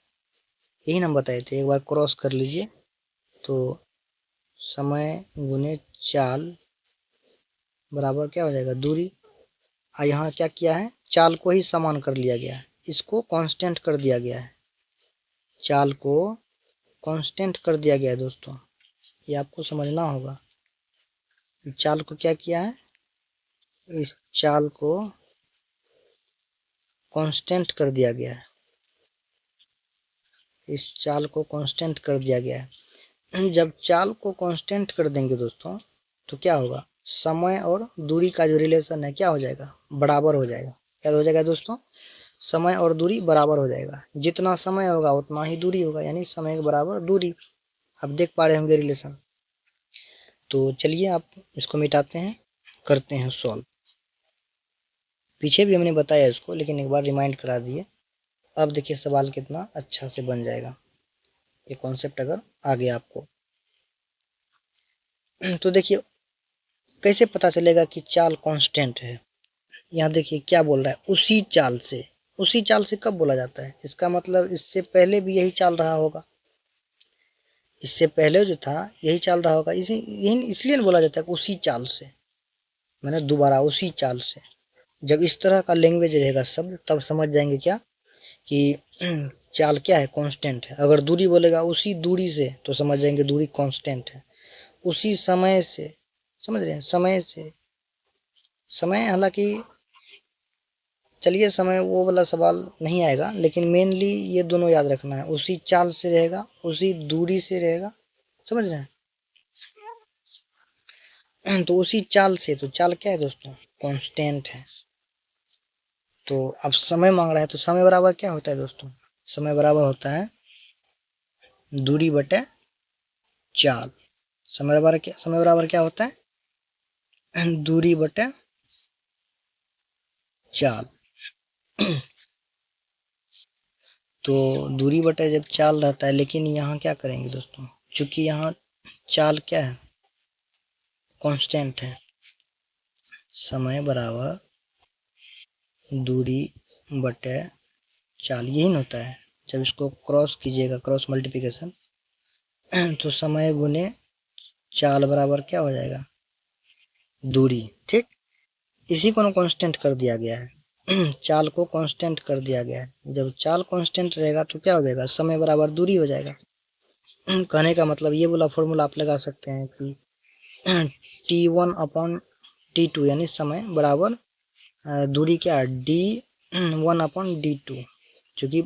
यही हम बताए थे, एक बार क्रॉस कर लीजिए। तो समय गुने चाल बराबर क्या हो जाएगा, दूरी। यहाँ क्या किया है, चाल को ही समान कर लिया गया है, इसको कांस्टेंट कर दिया गया है, चाल को कांस्टेंट कर दिया गया है दोस्तों। ये आपको समझना होगा, चाल को क्या किया है, इस चाल को कांस्टेंट कर दिया गया है, इस चाल को कांस्टेंट कर दिया गया है। जब चाल को कांस्टेंट कर देंगे दोस्तों तो क्या होगा, समय और दूरी का जो रिलेशन है क्या हो जाएगा, बराबर हो जाएगा। क्या हो जाएगा दोस्तों, समय और दूरी बराबर हो जाएगा। जितना समय होगा उतना ही दूरी होगा, यानी समय के बराबर दूरी। आप देख पा रहे होंगे रिलेशन। तो चलिए आप इसको मिटाते हैं, करते हैं सॉल्व। पीछे भी हमने बताया इसको, लेकिन एक बार रिमाइंड करा दिए। अब देखिए सवाल कितना अच्छा से बन जाएगा, ये कॉन्सेप्ट अगर आ गया आपको। तो देखिए कैसे पता चलेगा कि चाल कांस्टेंट है। यहाँ देखिए क्या बोल रहा है, उसी चाल से। उसी चाल से कब बोला जाता है, इसका मतलब इससे पहले भी यही चाल रहा होगा, इससे पहले जो था यही चाल रहा होगा, इसलिए बोला जाता है उसी चाल से, मैंने दोबारा उसी चाल से। जब इस तरह का लैंग्वेज रहेगा शब्द, तब समझ जाएंगे क्या कि चाल क्या है, कांस्टेंट है। अगर दूरी बोलेगा उसी दूरी से, तो समझ जाएंगे दूरी कांस्टेंट है। उसी समय से, समझ रहे हैं, समय से, समय हालांकि चलिए समय वो वाला सवाल नहीं आएगा, लेकिन मेनली ये दोनों याद रखना है, उसी चाल से रहेगा, उसी दूरी से रहेगा, समझ रहे हैं। तो उसी चाल से, तो चाल क्या है दोस्तों, कांस्टेंट है। तो अब समय मांग रहा है, तो समय बराबर क्या होता है दोस्तों, समय बराबर होता है दूरी बटे चाल। समय बराबर क्या होता है, दूरी बटे चाल। तो दूरी बटे जब चाल रहता है, लेकिन यहाँ क्या करेंगे दोस्तों, चूंकि यहाँ चाल क्या है, कांस्टेंट है, समय बराबर दूरी बटे चाल, यही न होता है। जब इसको क्रॉस कीजिएगा, क्रॉस मल्टीप्लिकेशन, तो समय गुने चाल बराबर क्या हो जाएगा, दूरी। ठीक, इसी को कांस्टेंट कर दिया गया है, चाल को कांस्टेंट कर दिया गया है। जब चाल कांस्टेंट रहेगा तो क्या हो जाएगा, समय बराबर दूरी हो जाएगा। कहने का मतलब ये वाला फॉर्मूला आप लगा सकते हैं कि T1/T2 यानी समय बराबर दूरी क्या है, D1/D2, क्योंकि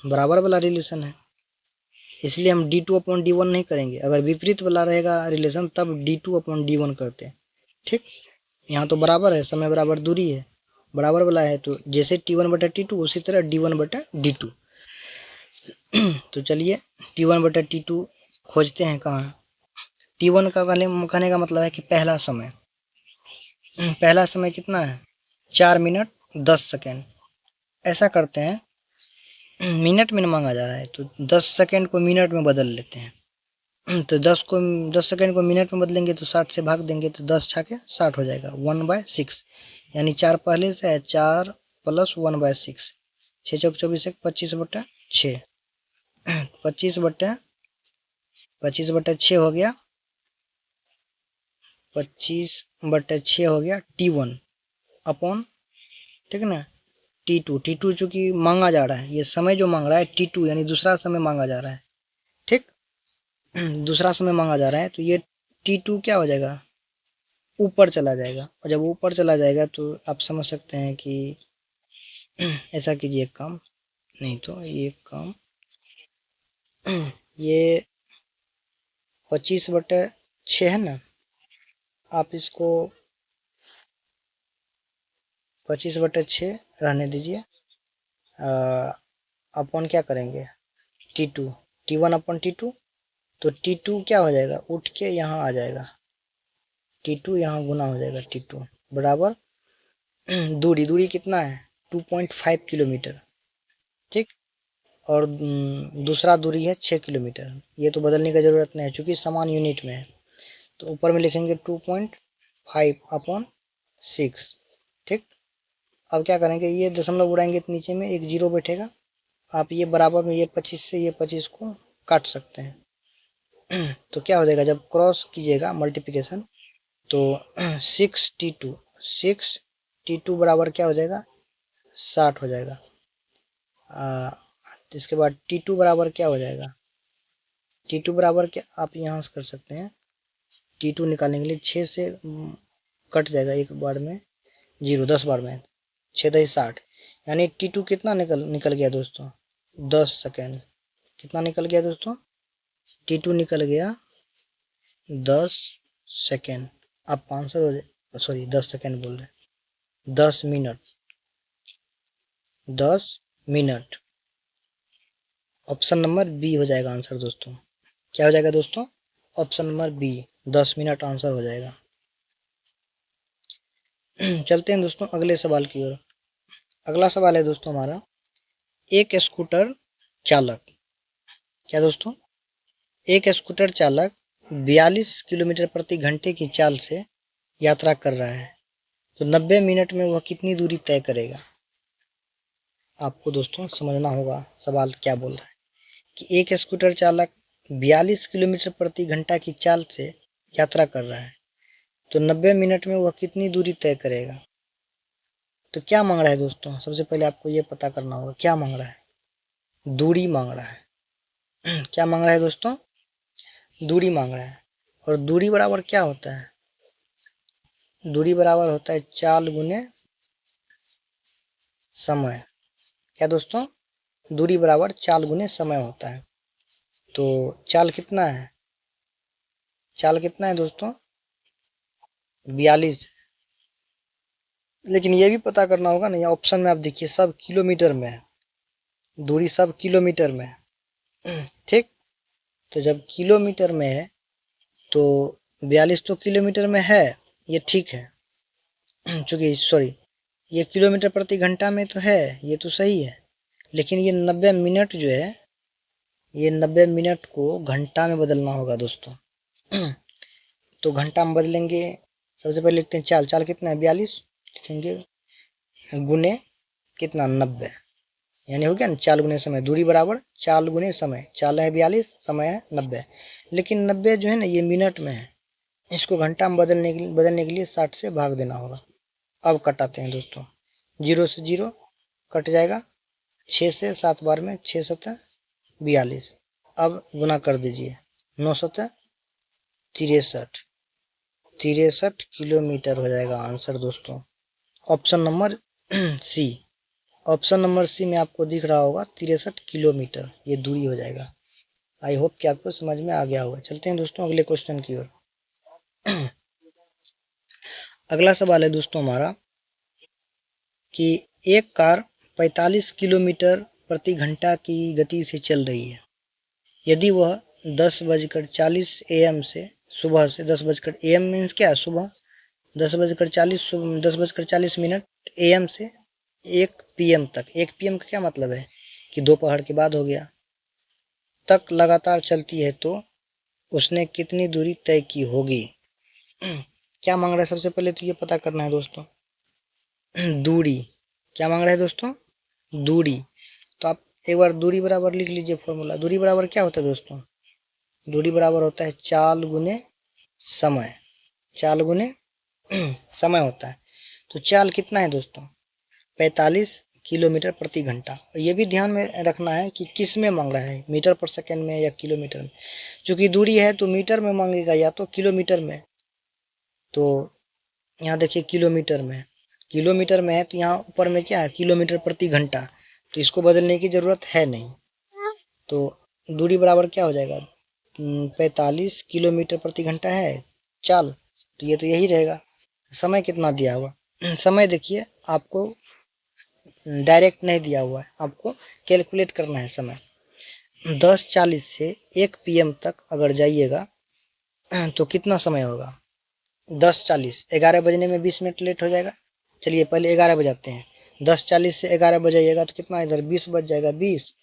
बराबर वाला रिलेशन है, इसलिए हम D2/D1 नहीं करेंगे। अगर विपरीत वाला रहेगा रिलेशन तब D2/D1 करते हैं। ठीक, यहाँ तो बराबर है, समय बराबर दूरी है, बराबर वाला है, तो जैसे T1/T2 उसी तरह D1/D2। तो चलिए T1/T2 खोजते हैं कहाँ। T1 का कहने का मतलब है कि पहला समय। पहला समय कितना है, 4 मिनट 10 सेकेंड। ऐसा करते हैं, मिनट में मांगा जा रहा है तो 10 सेकेंड को मिनट में बदल लेते हैं। तो 10 सेकेंड को मिनट में बदलेंगे तो 60 से भाग देंगे तो 10 छाके 60 हो जाएगा, 1/6। यानी 4 पहले से है, 4 प्लस 1/6, 6 चौक 24, 25/6, 25/6 हो गया, 25/6 हो गया T1 अपॉन, ठीक है ना, T2 चूंकि मांगा जा रहा है, ये समय जो मांग रहा है T2 यानी दूसरा समय मांगा जा रहा है, ठीक। दूसरा समय मांगा जा रहा है तो ये T2 क्या हो जाएगा, ऊपर चला जाएगा, और जब ऊपर चला जाएगा तो आप समझ सकते हैं कि ऐसा कीजिए एक काम, नहीं तो ये काम, ये 25/6 है ना, आप इसको 25/6 रहने दीजिए, अपॉन क्या करेंगे T2, T1/T2, तो T2 क्या हो जाएगा, उठ के यहाँ आ जाएगा, T2 यहाँ गुना हो जाएगा T2 बराबर दूरी कितना है 2.5 किलोमीटर, ठीक। और दूसरा दूरी है 6 किलोमीटर। ये तो बदलने की जरूरत नहीं है चूंकि समान यूनिट में है, तो ऊपर में लिखेंगे 2.5/6, ठीक। अब क्या करेंगे, ये दशमलव उड़ाएंगे तो नीचे में एक जीरो बैठेगा, आप ये बराबर में ये 25 से ये 25 को काट सकते हैं। तो क्या हो जाएगा, जब क्रॉस कीजिएगा मल्टीप्लिकेशन तो 6T2 बराबर क्या हो जाएगा, 60 हो जाएगा। इसके बाद T2 बराबर क्या हो जाएगा, T2 बराबर क्या आप यहाँ से कर सकते हैं, T2 निकालने के लिए 6 से कट जाएगा एक बार में, 0 10 बार में, 6 10 60, यानी T2 कितना निकल गया दोस्तों, 10 सेकेंड। कितना निकल गया दोस्तों, T2 निकल गया 10 सेकेंड। आप आंसर हो जाए, सॉरी 10 सेकेंड बोल रहे, 10 minute, 10 minute. Option number B हो जाएगा आंसर दोस्तों। क्या हो जाएगा दोस्तों, option number B, 10 minute answer हो जाएगा। चलते हैं दोस्तों अगले सवाल की ओर। अगला सवाल है दोस्तों हमारा, एक स्कूटर चालक, क्या दोस्तों, एक स्कूटर चालक 42 किलोमीटर प्रति घंटे की चाल से यात्रा कर रहा है, तो 90 मिनट में वह कितनी दूरी तय करेगा। आपको दोस्तों समझना होगा सवाल क्या बोल रहा है, कि एक स्कूटर चालक 42 किलोमीटर प्रति घंटा की चाल से यात्रा कर रहा है, तो 90 मिनट में वह कितनी दूरी तय करेगा। तो क्या मांग रहा है दोस्तों, सबसे पहले आपको ये पता करना होगा क्या मांग रहा है, दूरी मांग रहा है। क्या मांग रहा है दोस्तों, दूरी मांग रहा है। और दूरी बराबर क्या होता है, दूरी बराबर होता है चाल गुने समय। क्या दोस्तों, दूरी बराबर चाल गुने समय होता है। तो चाल कितना है, चाल कितना है दोस्तों, 42। लेकिन ये भी पता करना होगा ना, ये ऑप्शन में आप देखिए सब किलोमीटर में है, दूरी सब किलोमीटर में है, ठीक। तो जब किलोमीटर में है तो 42 तो किलोमीटर में है, ये ठीक है। चूंकि सॉरी, ये किलोमीटर प्रति घंटा में तो है, ये तो सही है। लेकिन ये 90 मिनट जो है, ये 90 मिनट को घंटा में बदलना होगा दोस्तों। तो घंटा में बदलेंगे, सबसे पहले लिखते हैं चाल, चाल कितना है 42, लिखेंगे गुने कितना 90, यानी हो गया ना चाल गुने समय, दूरी बराबर चाल गुने समय, चाल है 42, समय है 90। लेकिन 90 जो है ना ये मिनट में है, इसको घंटा में बदलने के लिए 60 से भाग देना होगा। अब कटाते हैं दोस्तों, 0 से 0 कट जाएगा, 6 से 7 बार में 6 7 42। अब गुना कर दीजिए, 9 7 63, 63 किलोमीटर हो जाएगा आंसर दोस्तों, option number C. Option number C में आपको दिख रहा होगा 63 किलोमीटर ये दूरी हो जाएगा। आई होप कि आपको समझ में आ गया होगा। चलते हैं दोस्तों अगले क्वेश्चन की ओर। अगला सवाल है दोस्तों हमारा कि एक कार 45 किलोमीटर प्रति घंटा की गति से चल रही है। यदि वह 10:40 AM से सुबह से 10:40 AM मीन्स क्या है? सुबह 10:40 AM से 1 PM तक। 1 PM का क्या मतलब है कि दोपहर के बाद हो गया, तक लगातार चलती है तो उसने कितनी दूरी तय की होगी? क्या मांग रहा है? सबसे पहले तो ये पता करना है दोस्तों दूरी। क्या मांग रहा है दोस्तों? दूरी। तो आप एक बार दूरी बराबर लिख लीजिए फॉर्मूला। दूरी बराबर क्या होता है दोस्तों? दूरी बराबर होता है चाल गुने समय। चाल गुने समय होता है। तो चाल कितना है दोस्तों? 45 किलोमीटर प्रति घंटा। और ये भी ध्यान में रखना है कि किस में मांग रहा है, मीटर पर सेकंड में या किलोमीटर में। चूंकि दूरी है तो मीटर में मांगेगा या तो किलोमीटर में। तो यहाँ देखिए किलोमीटर में, किलोमीटर में है तो यहाँ ऊपर में क्या है? किलोमीटर प्रति घंटा। तो इसको बदलने की जरूरत है नहीं। तो दूरी बराबर क्या हो जाएगा? 45 किलोमीटर प्रति घंटा है चाल, तो ये तो यही रहेगा। समय कितना दिया हुआ? समय देखिए आपको डायरेक्ट नहीं दिया हुआ है, आपको कैलकुलेट करना है समय। 10:40 से 1 PM तक अगर जाइएगा तो कितना समय होगा? 10:40, 11 बजने में 20 मिनट लेट हो जाएगा। चलिए पहले 11 बजाते हैं। 10:40 से 11 बजाइएगा तो कितना इधर 20 बज जाएगा, 20।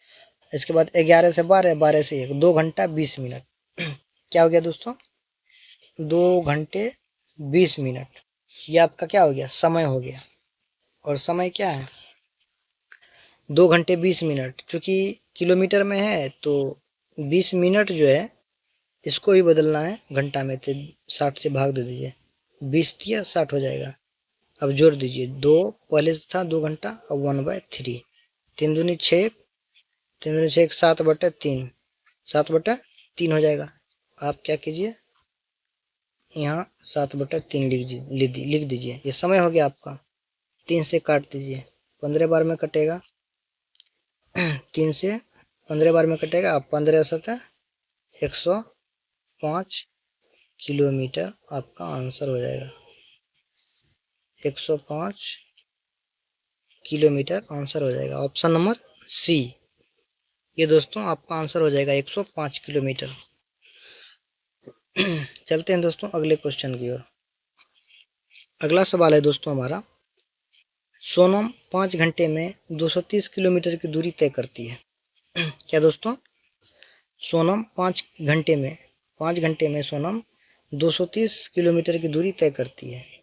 इसके बाद 11 से 12, 12 से 1, 2 घंटा 20 मिनट। क्या हो गया दोस्तों? 2 घंटे 20 मिनट। ये आपका क्या हो गया? समय हो गया। और समय क्या है? 2 घंटे 20 मिनट। चूंकि किलोमीटर में है तो 20 मिनट जो है इसको भी बदलना है घंटा में, तो 60 से भाग दे दीजिए। 20 दिया 60 हो जाएगा। अब जोड़ दीजिए, 2 पहले से था 2 घंटा, अब 1/3। 3 दूनी 6, 3 दूनी 6, 7/3, 7/3 हो जाएगा। आप क्या कीजिए, यहाँ 7/3 लिख दीजिए। ये समय हो गया आपका। 3 से काट दीजिए, 15 बार में कटेगा। 3 से 15 बार में कटेगा। अब 15 7 105 किलोमीटर आपका आंसर हो जाएगा। 105 किलोमीटर आंसर हो जाएगा। ऑप्शन नंबर सी, ये दोस्तों आपका आंसर हो जाएगा 105 किलोमीटर। चलते हैं दोस्तों अगले क्वेश्चन की ओर। अगला सवाल है दोस्तों हमारा, सोनम 5 घंटे में 230 किलोमीटर की दूरी तय करती है। क्या दोस्तों? सोनम 5 घंटे में सोनम 230 किलोमीटर की दूरी तय करती है।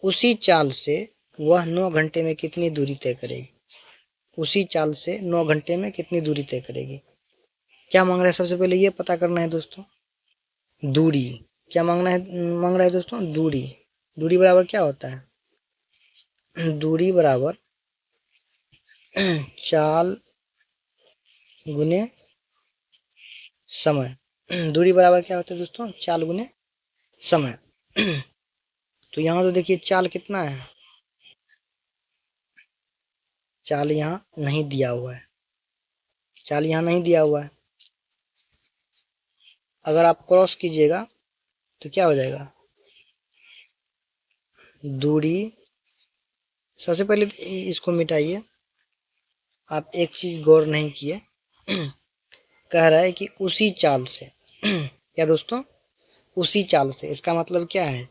उसी चाल से वह 9 घंटे में कितनी दूरी तय करेगी? उसी चाल से 9 घंटे में कितनी दूरी तय करेगी? क्या मांग रहा है? सबसे पहले ये पता करना है दोस्तों दूरी। क्या मांग रहा है दोस्तों? दूरी। दूरी बराबर क्या होता है? दूरी बराबर चाल गुने समय। दूरी बराबर क्या होता है दोस्तों? चाल गुने समय। तो यहाँ तो देखिए चाल कितना है, चाल यहाँ नहीं दिया हुआ है। चाल यहाँ नहीं दिया हुआ है। अगर आप क्रॉस कीजिएगा तो क्या हो जाएगा? दूरी, सबसे पहले इसको मिटाइए। आप एक चीज गौर नहीं किए। कह रहा है कि उसी चाल से। क्या दोस्तों? उसी चाल से। इसका मतलब क्या है?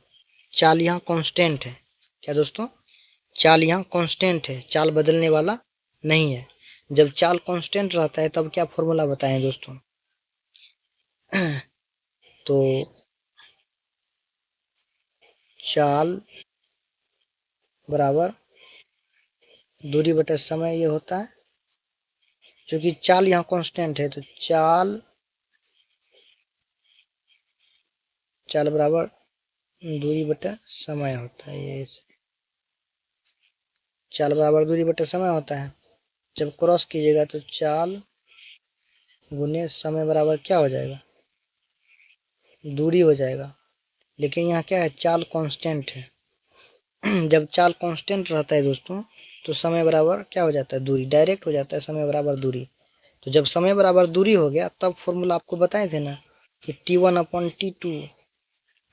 चाल यहाँ कांस्टेंट है। क्या दोस्तों? चाल यहाँ कांस्टेंट है, चाल बदलने वाला नहीं है। जब चाल कांस्टेंट रहता है तब क्या फॉर्मूला बताएं दोस्तों? तो चाल बराबर दूरी बटे समय ये होता है। क्योंकि चाल यहाँ कांस्टेंट है तो चाल बराबर दूरी बटे समय होता है। ये चाल बराबर दूरी बटे समय होता है। जब क्रॉस कीजिएगा तो चाल गुने समय बराबर क्या हो जाएगा? दूरी हो जाएगा। लेकिन यहाँ क्या है? चाल कांस्टेंट है। जब चाल कांस्टेंट रहता है दोस्तों तो समय बराबर क्या हो जाता है? दूरी। डायरेक्ट हो जाता है समय बराबर दूरी। तो जब समय बराबर दूरी हो गया तब फॉर्मूला आपको बताए थे ना कि T1/T2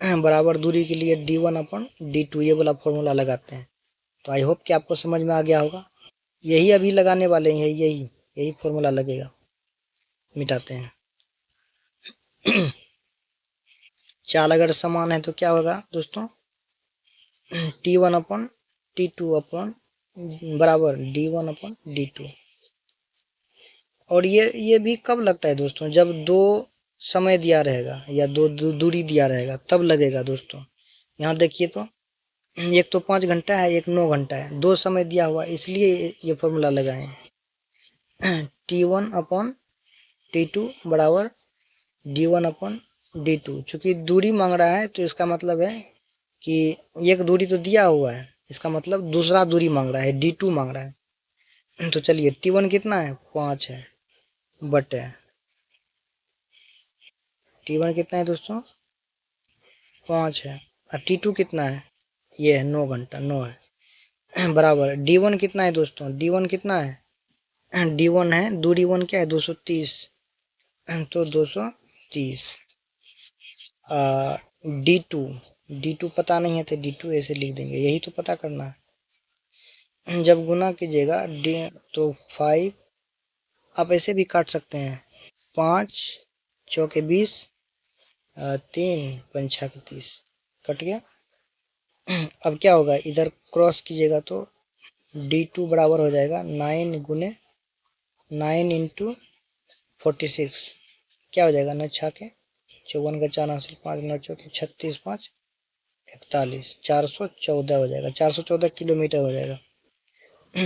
बराबर दूरी के लिए d1/d2 ये वाला फॉर्मूला लगाते हैं। तो आई होप कि आपको समझ में आ गया होगा। यही अभी लगाने वाले हैं, यही फॉर्मूला लगेगा। मिटाते हैं। चाल अगर समान है तो क्या होगा दोस्तों, t1/t2 अपन बराबर d1/d2। और ये भी कब लगता है दोस्तों, जब दो समय दिया रहेगा या दो दूरी दिया रहेगा तब लगेगा दोस्तों। यहाँ देखिए तो एक तो 5 घंटा है, एक 9 घंटा है, दो समय दिया हुआ इसलिए ये फॉर्मूला लगाए। t1/t2 बराबर d1/d2। चूंकि दूरी मांग रहा है तो इसका मतलब है कि एक दूरी तो दिया हुआ है, इसका मतलब दूसरा दूरी मांग रहा है, d2 मांग रहा है। तो चलिए t1 कितना है, 5 है, बटे t1 कितना है दोस्तों, 5 है, और t2 कितना है, ये है 9 घंटा, 9 है, बराबर d1 कितना है दोस्तों, d1 कितना है, d1 है, दूरी 1 क्या है, 230, तो 230। d2 d2 पता नहीं है तो d2 ऐसे लिख देंगे, यही तो पता करना है। जब गुना कीजिएगा d तो 5, आप ऐसे भी काट सकते हैं, 5 चौके 20, 3 पंछा 30, कट गया। अब क्या होगा, इधर क्रॉस कीजिएगा तो d2 बराबर हो जाएगा 9 क्या हो जाएगा, 9 छाके 54 का 4 हासिल 5 9 चौके 36 5 41, 414 हो जाएगा, 414 किलोमीटर हो जाएगा।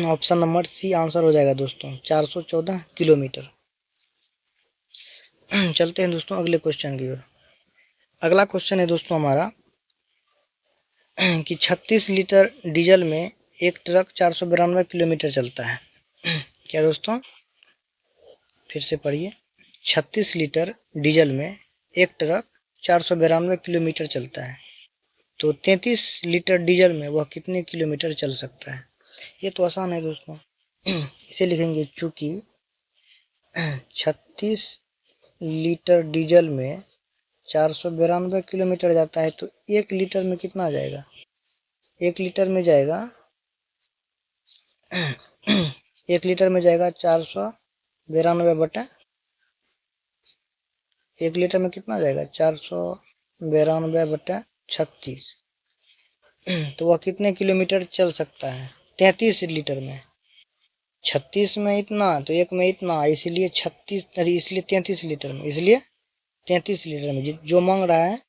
ऑप्शन नंबर सी आंसर हो जाएगा दोस्तों, 414 किलोमीटर। चलते हैं दोस्तों अगले क्वेश्चन की ओर। अगला क्वेश्चन है दोस्तों हमारा कि 36 लीटर डीजल में एक ट्रक 492 किलोमीटर चलता है। क्या दोस्तों, फिर से पढ़िए। 36 लीटर डीजल में एक ट्रक 492 किलोमीटर चलता है, तो 33 लीटर डीजल में वह कितने किलोमीटर चल सकता है। ये तो आसान है दोस्तों। इसे लिखेंगे, चूंकि 36 लीटर डीजल में 492 किलोमीटर जाता है तो 1 लीटर में कितना जाएगा, 1 लीटर में जाएगा 1 लीटर में जाएगा 492 बटा, 1 लीटर में कितना जाएगा 492 बटा 36, तो वह कितने किलोमीटर चल सकता है 33 लीटर में। 36 में इतना तो एक में इतना, इसलिए 33 लीटर में, इसलिए 33 लीटर में जो मांग रहा है,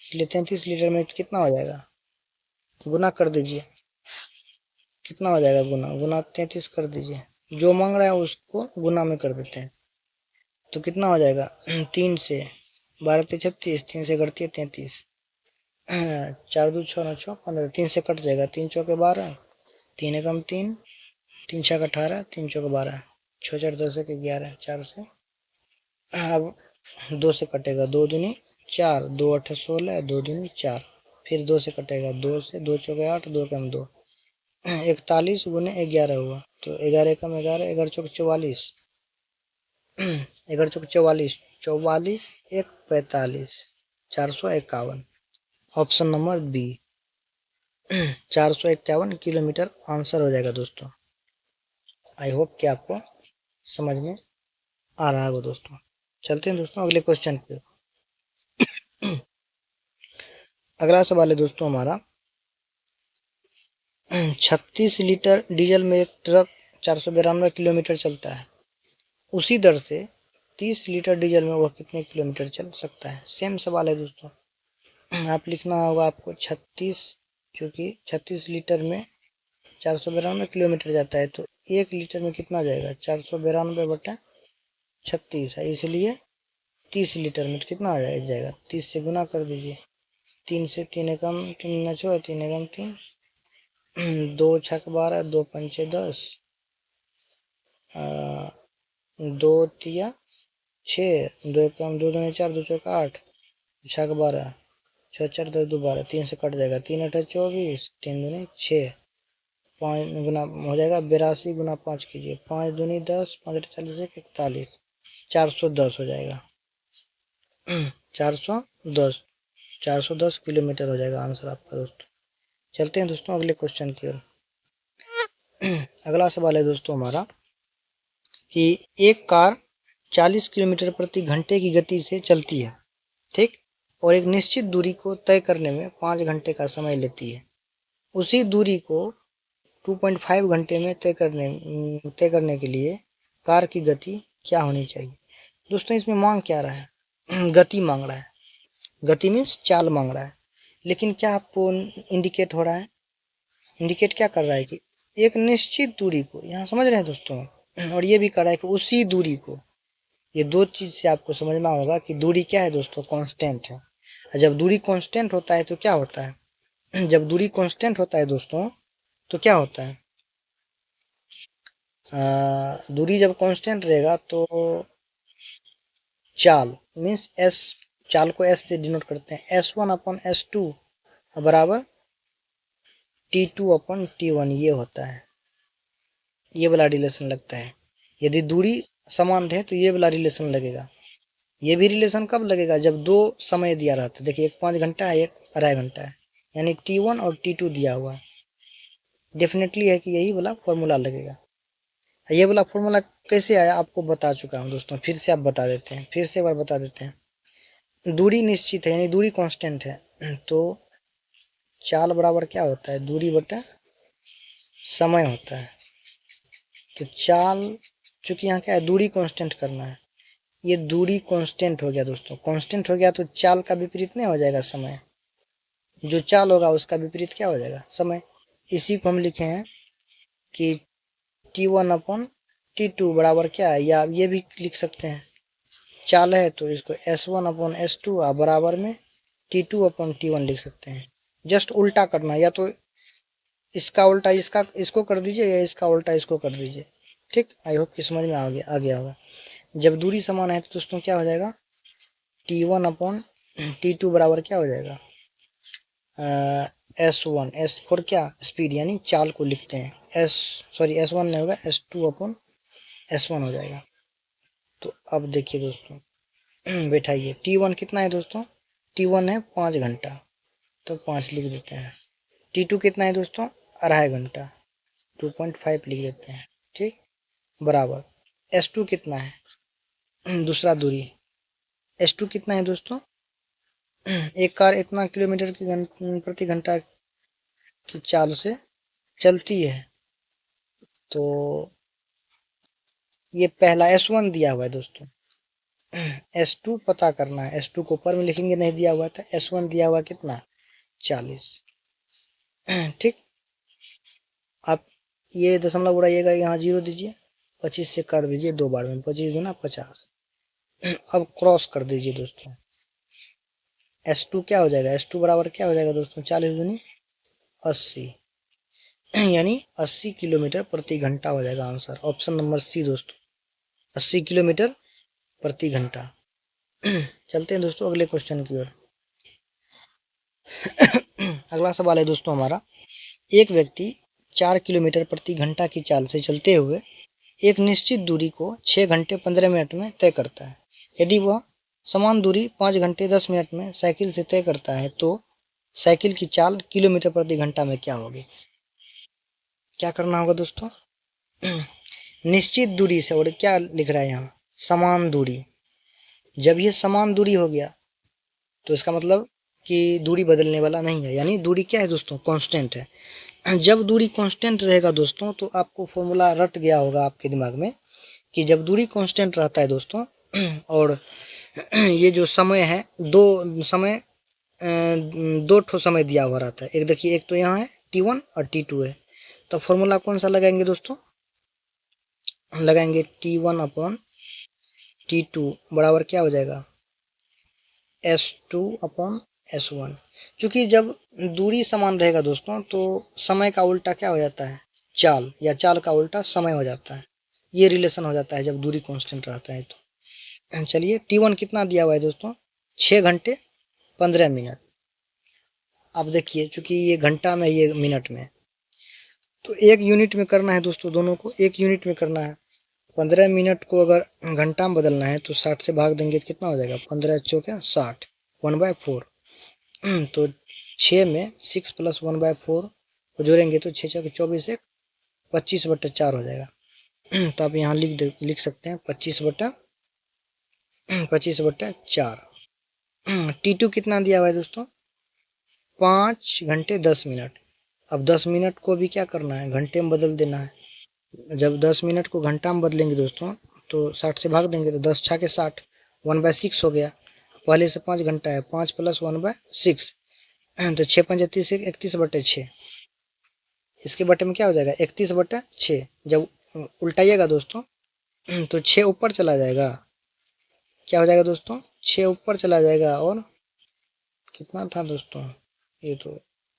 इसलिए 33 लीटर में कितना हो जाएगा, गुना कर दीजिए, कितना हो जाएगा गुना, गुना 33 कर दीजिए, जो मांग रहा है उसको गुना में कर देते हैं, तो कितना हो जाएगा 3 से 12 3 36, 3 से घटती है 33, 4 2 6 9 6 15, 3 से कट जाएगा, 3 चौके 12, 3 एकम 3, 3 छक 18, 3 चौके 12, 6 4 10 1 11, 4 से अब 2 से कटेगा, 2 दूनी 4, 2 8 16, 2 दूनी 4, फिर 2 से कटेगा, 2 से 2 चौके 8, 2 कम 2, 41 गुने 11 हुआ, तो 11 कम 11, 11 चौक 44, 11 चौक 44, 44 1 45, 451। Option number B 451 kilometre answer हो जाएगा दोस्तों। आई होप कि आपको समझ में आ रहा होगा दोस्तों। चलते हैं दोस्तों अगले क्वेश्चन पे। अगला सवाल है दोस्तों हमारा, 36 लीटर डीजल में एक ट्रक 492 किलोमीटर चलता है, उसी दर से 30 लीटर डीजल में वह कितने किलोमीटर चल सकता है। सेम सवाल है दोस्तों। आप लिखना होगा आपको 36, क्योंकि 36 लीटर में 492 किलोमीटर जाता है, तो 1 लीटर में कितना जाएगा 492 बटा 36 है, इसलिए 30 लीटर में कितना आ जाएगा, 30 से गुना कर दीजिए, 3 से 3 एकम 3 नचो 3 एकम 3, 2 छक 12, 2 पंचे 10, 2 तिया 6, 2 एकम 2 दूनी 4, 2 चौका 8, छक 12, 6 4 10 2 12, 3 से कट जाएगा, 3 8 24, 3 दूनी 6, 5 गुना हो जाएगा 82 गुना 5 कीजिए, 5 दूनी 10, 5 40 41, 410 हो जाएगा, 410, 410 किलोमीटर हो जाएगा आंसर आपका दोस्तों। चलते हैं दोस्तों अगले क्वेश्चन की ओर। अगला सवाल है दोस्तों हमारा कि एक कार 40 किलोमीटर प्रति घंटे की गति से चलती है, ठीक, और एक निश्चित दूरी को तय करने में 5 घंटे का समय लेती है। उसी दूरी को 2.5 घंटे में तय करने के लिए कार की गति क्या होनी चाहिए। दोस्तों इसमें मांग क्या रहा है? गति मांग रहा है। गति मीन्स चाल मांग रहा है। लेकिन क्या आपको इंडिकेट हो रहा है? इंडिकेट क्या कर रहा है कि एक निश्चित दूरी को, यहाँ समझ रहे हैं दोस्तों, और ये भी कर रहा है कि उसी दूरी को। ये दो चीज से आपको समझना होगा कि दूरी क्या है दोस्तों, कांस्टेंट है। जब दूरी कांस्टेंट होता है तो क्या होता है? जब दूरी कांस्टेंट होता है दोस्तों तो क्या होता है? दूरी जब कांस्टेंट रहेगा तो चाल मीन्स एस, चाल को एस से डिनोट करते हैं, S1 अपॉन S2 बराबर T2 अपॉन T1, ये होता है। ये वाला रिलेशन लगता है। यदि दूरी समान रहे तो ये वाला रिलेशन लगेगा। ये भी रिलेशन कब लगेगा? जब दो समय दिया रहता है। देखिए एक 5 घंटा है, एक 2.5 घंटा है, यानी T1 और T2 दिया हुआ है। डेफिनेटली है कि यही वाला फॉर्मूला लगेगा। ये वाला फॉर्मूला कैसे आया आपको बता चुका हूँ दोस्तों, फिर से आप बता देते हैं, फिर से एक बार बता देते हैं। दूरी निश्चित है यानी दूरी कांस्टेंट है, तो चाल बराबर क्या होता है? दूरी बटा समय होता है। तो चाल, चूंकि यहाँ क्या है, दूरी कांस्टेंट करना है, ये दूरी कांस्टेंट हो गया दोस्तों। कांस्टेंट हो गया तो चाल का विपरीत नहीं हो जाएगा समय। जो चाल होगा उसका विपरीत क्या हो जाएगा? समय। इसी को हम लिखे हैं कि T1 अपॉन T2 बराबर क्या है, या ये भी लिख सकते हैं, चाल है तो इसको S1 अपॉन S2 बराबर में T2 अपॉन T1 लिख सकते हैं। जस्ट उल्टा करना, या तो इसका उल्टा इसका इसको कर दीजिए, या इसका उल्टा इसको कर दीजिए। ठीक, आई होप कि समझ में आ गया होगा। जब दूरी समान है तो दोस्तों क्या हो जाएगा? T1 अपॉन T2 बराबर क्या हो जाएगा? S1, S4 क्या? स्पीड यानी चाल को लिखते हैं। S1 नहीं होगा, S2 अपॉन S1 हो जाएगा। तो अब देखिए दोस्तों, बैठाइए। T1 कितना है दोस्तों? T1 है 5 घंटा, तो 5 लिख देते हैं। T2 कितना है दोस्तों? 2.5 घंटा, 2.5 लिख देते हैं। ठीक, बराबर S2 कितना है? दूसरा दूरी S2 कितना है दोस्तों? एक कार इतना किलोमीटर की प्रति घंटा की चाल से चलती है, तो ये पहला S1 दिया हुआ है दोस्तों। S2 पता करना है। S2 को ऊपर में लिखेंगे, नहीं दिया हुआ था। S1 दिया हुआ कितना? 40। ठीक, आप ये दशमलव उड़ाइएगा, यहाँ 0 दीजिए, 25 से काट दीजिए 2 बार में, 25 गुना 50। अब क्रॉस कर दीजिए दोस्तों। S2 क्या हो जाएगा? S2 बराबर क्या हो जाएगा दोस्तों? 40 दूनी 80, यानी 80 किलोमीटर प्रति घंटा हो जाएगा आंसर। ऑप्शन नंबर सी दोस्तों, 80 किलोमीटर प्रति घंटा। चलते हैं दोस्तों अगले क्वेश्चन की ओर। अगला सवाल है दोस्तों हमारा, एक व्यक्ति 4 किलोमीटर प्रति घंटा की चाल से चलते हुए एक निश्चित दूरी को 6 घंटे 15 मिनट में तय करता है। यदि वह समान दूरी 5 घंटे 10 मिनट में साइकिल से तय करता है तो साइकिल की चाल किलोमीटर प्रति घंटा में क्या होगी? क्या करना होगा दोस्तों? निश्चित दूरी से, और क्या लिख रहा है यहाँ? समान दूरी। जब ये समान दूरी हो गया तो इसका मतलब कि दूरी बदलने वाला नहीं है, यानी दूरी क्या है दोस्तों? कांस्टेंट है। जब दूरी कांस्टेंट रहेगा दोस्तों तो आपको फॉर्मूला रट गया होगा आपके दिमाग में कि जब दूरी कांस्टेंट रहता है दोस्तों और ये जो समय है, दो ठो समय दिया हुआ रहता है। एक देखिए, एक तो यहाँ है T1 और T2 है, तो फॉर्मूला कौन सा लगाएंगे दोस्तों? लगाएंगे T1 अपॉन T2 बराबर क्या हो जाएगा? S2 upon S1। चूंकि जब दूरी समान रहेगा दोस्तों तो समय का उल्टा क्या हो जाता है? चाल, या चाल का उल्टा समय हो जाता है। ये रिलेशन हो जाता है जब दूरी कांस्टेंट रहता है तो। चलिए, T1 कितना दिया हुआ है दोस्तों? 6 घंटे 15 मिनट। अब देखिए, चूंकि ये घंटा में, ये मिनट में, तो एक यूनिट में करना है दोस्तों, दोनों को एक यूनिट में करना है। 15 मिनट को अगर घंटा में बदलना है तो 60 से भाग देंगे तो कितना हो जाएगा? 15 चौके 60, 1/4। तो 6 में 6 + 1/4 को जोड़ेंगे तो 6 6 24 एक 25/4 हो जाएगा। तो आप यहाँ लिख सकते हैं 25/4। T2 कितना दिया हुआ है दोस्तों? 5 घंटे 10 मिनट। अब 10 मिनट को भी क्या करना है, घंटे में बदल देना है। जब 10 मिनट को घंटा में बदलेंगे दोस्तों तो 60 से भाग देंगे तो 10 छा के 60, 1/6 हो गया। पहले से 5 घंटा है, 5 + 1/6 तो 6 5 31 31/6। इसके बटे में क्या हो जाएगा 31/6। जब उल्टाइएगा दोस्तों तो 6 ऊपर चला जाएगा। क्या हो जाएगा दोस्तों? 6 ऊपर चला जाएगा। और कितना था दोस्तों, ये तो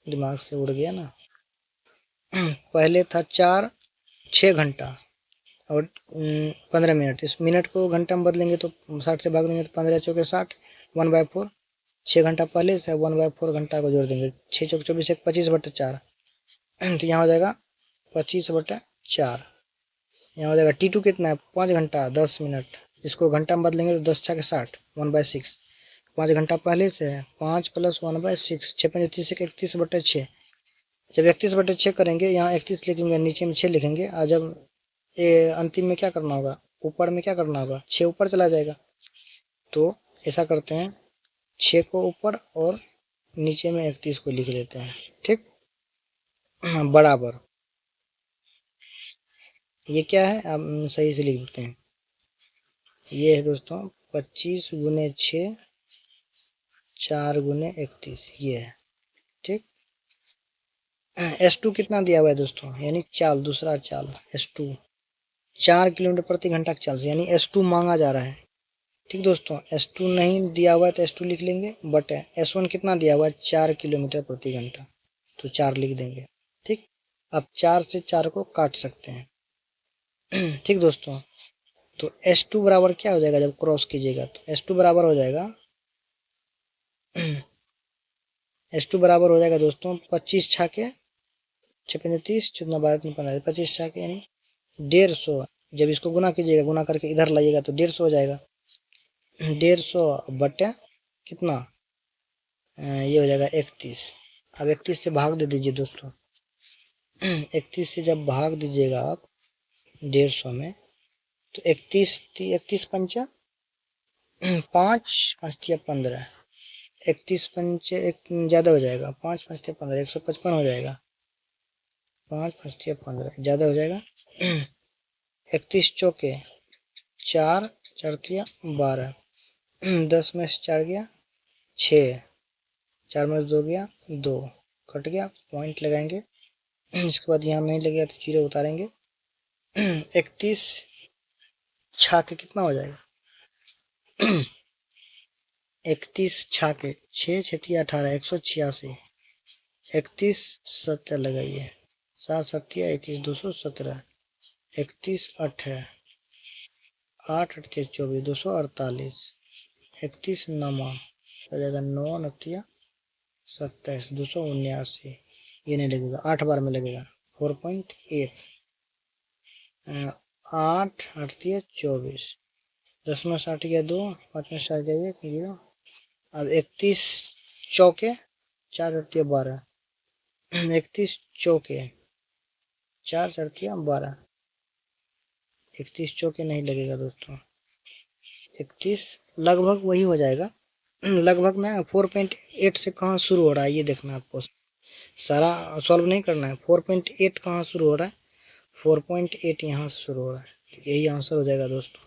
दिमाग से उड़ गया ना। पहले था 6 घंटा और 15 मिनट। इस मिनट को घंटा में बदलेंगे तो 60 से भाग देंगे तो 15 चौके 60, 1/4। 6 घंटा पहले से 1/4 घंटा को जोड़ देंगे, 6 चौक 24 एक 25/4। तो यहाँ हो जाएगा 25/4। यहाँ हो जाएगा T2 कितना है 5 घंटा 10 मिनट। इसको घंटा में बदलेंगे तो 10 छः 60, 1/6। 5 घंटा पहले से है, 5 + 1/6, 6 5 30 31/6। जब 31/6 करेंगे यहाँ 31 लिखेंगे, नीचे में 6 लिखेंगे। और जब ये अंतिम में क्या करना होगा, ऊपर में क्या करना होगा, 6 ऊपर चला जाएगा। तो ऐसा करते हैं 6 को ऊपर और नीचे में 31 को लिख लेते हैं। ठीक, बराबर। ये क्या है आप सही से लिख देते हैं। ये है दोस्तों 25 × 6 4 × 31, ये है। ठीक, S2 कितना दिया हुआ है दोस्तों, यानी चाल, दूसरा चाल S2 4 किलोमीटर प्रति घंटा की चाल से, यानी S2 मांगा जा रहा है। ठीक दोस्तों, S2 नहीं दिया हुआ है तो S2 लिख लेंगे, बट S1 कितना दिया हुआ है 4 किलोमीटर प्रति घंटा, तो 4 लिख देंगे। ठीक, अब 4 से 4 को काट सकते हैं। ठीक दोस्तों, तो S2 बराबर क्या हो जाएगा, जब क्रॉस कीजिएगा तो S2 बराबर हो जाएगा S2 बराबर हो जाएगा दोस्तों 25 छाके 6 35 14 12 3 15 25 छाके यानी 150। जब इसको गुना कीजिएगा, गुना करके इधर लाइएगा तो 150 हो जाएगा। 150 बटे कितना, ये हो जाएगा 31। अब 31 से भाग दे दीजिए दोस्तों। 31 से जब भाग दीजिएगा आप 150 में तो 31 पंचा 5 5 या 15, 31 पंचे एक ज़्यादा हो जाएगा, 5 5 या 15 155 हो जाएगा। 5 5 या 15 ज़्यादा हो जाएगा। 31 चौके 4 4 या 12, 10 में से 4 गया 6, 4 में से 2 गया 2, कट गया, पॉइंट लगाएंगे। इसके बाद यहाँ नहीं लगेगा तो 0 उतारेंगे। 31 छाके कितना हो जाएगा 31 छाके 6 6 18 186, 31 7 लगाइए, 7 7 21 217, 31 8 है, 8 8 24 248, 31 9 हो जाएगा, 9 9 27 279। ये नहीं लगेगा, 8 बार में लगेगा 4.8, 8 8 24, 10 में 60 गया 2, 5 में 60 गया 1 0। अब 31 चौके 4 4 12, 31 चौके 4 4 12, 31 चौके नहीं लगेगा दोस्तों। 31 लगभग वही हो जाएगा, लगभग में 4.8 से कहाँ शुरू हो रहा है ये देखना है आपको, सारा सॉल्व नहीं करना है। 4.8 कहाँ शुरू हो रहा है, 4.8 यहाँ से शुरू हो रहा है, यही आंसर हो जाएगा दोस्तों।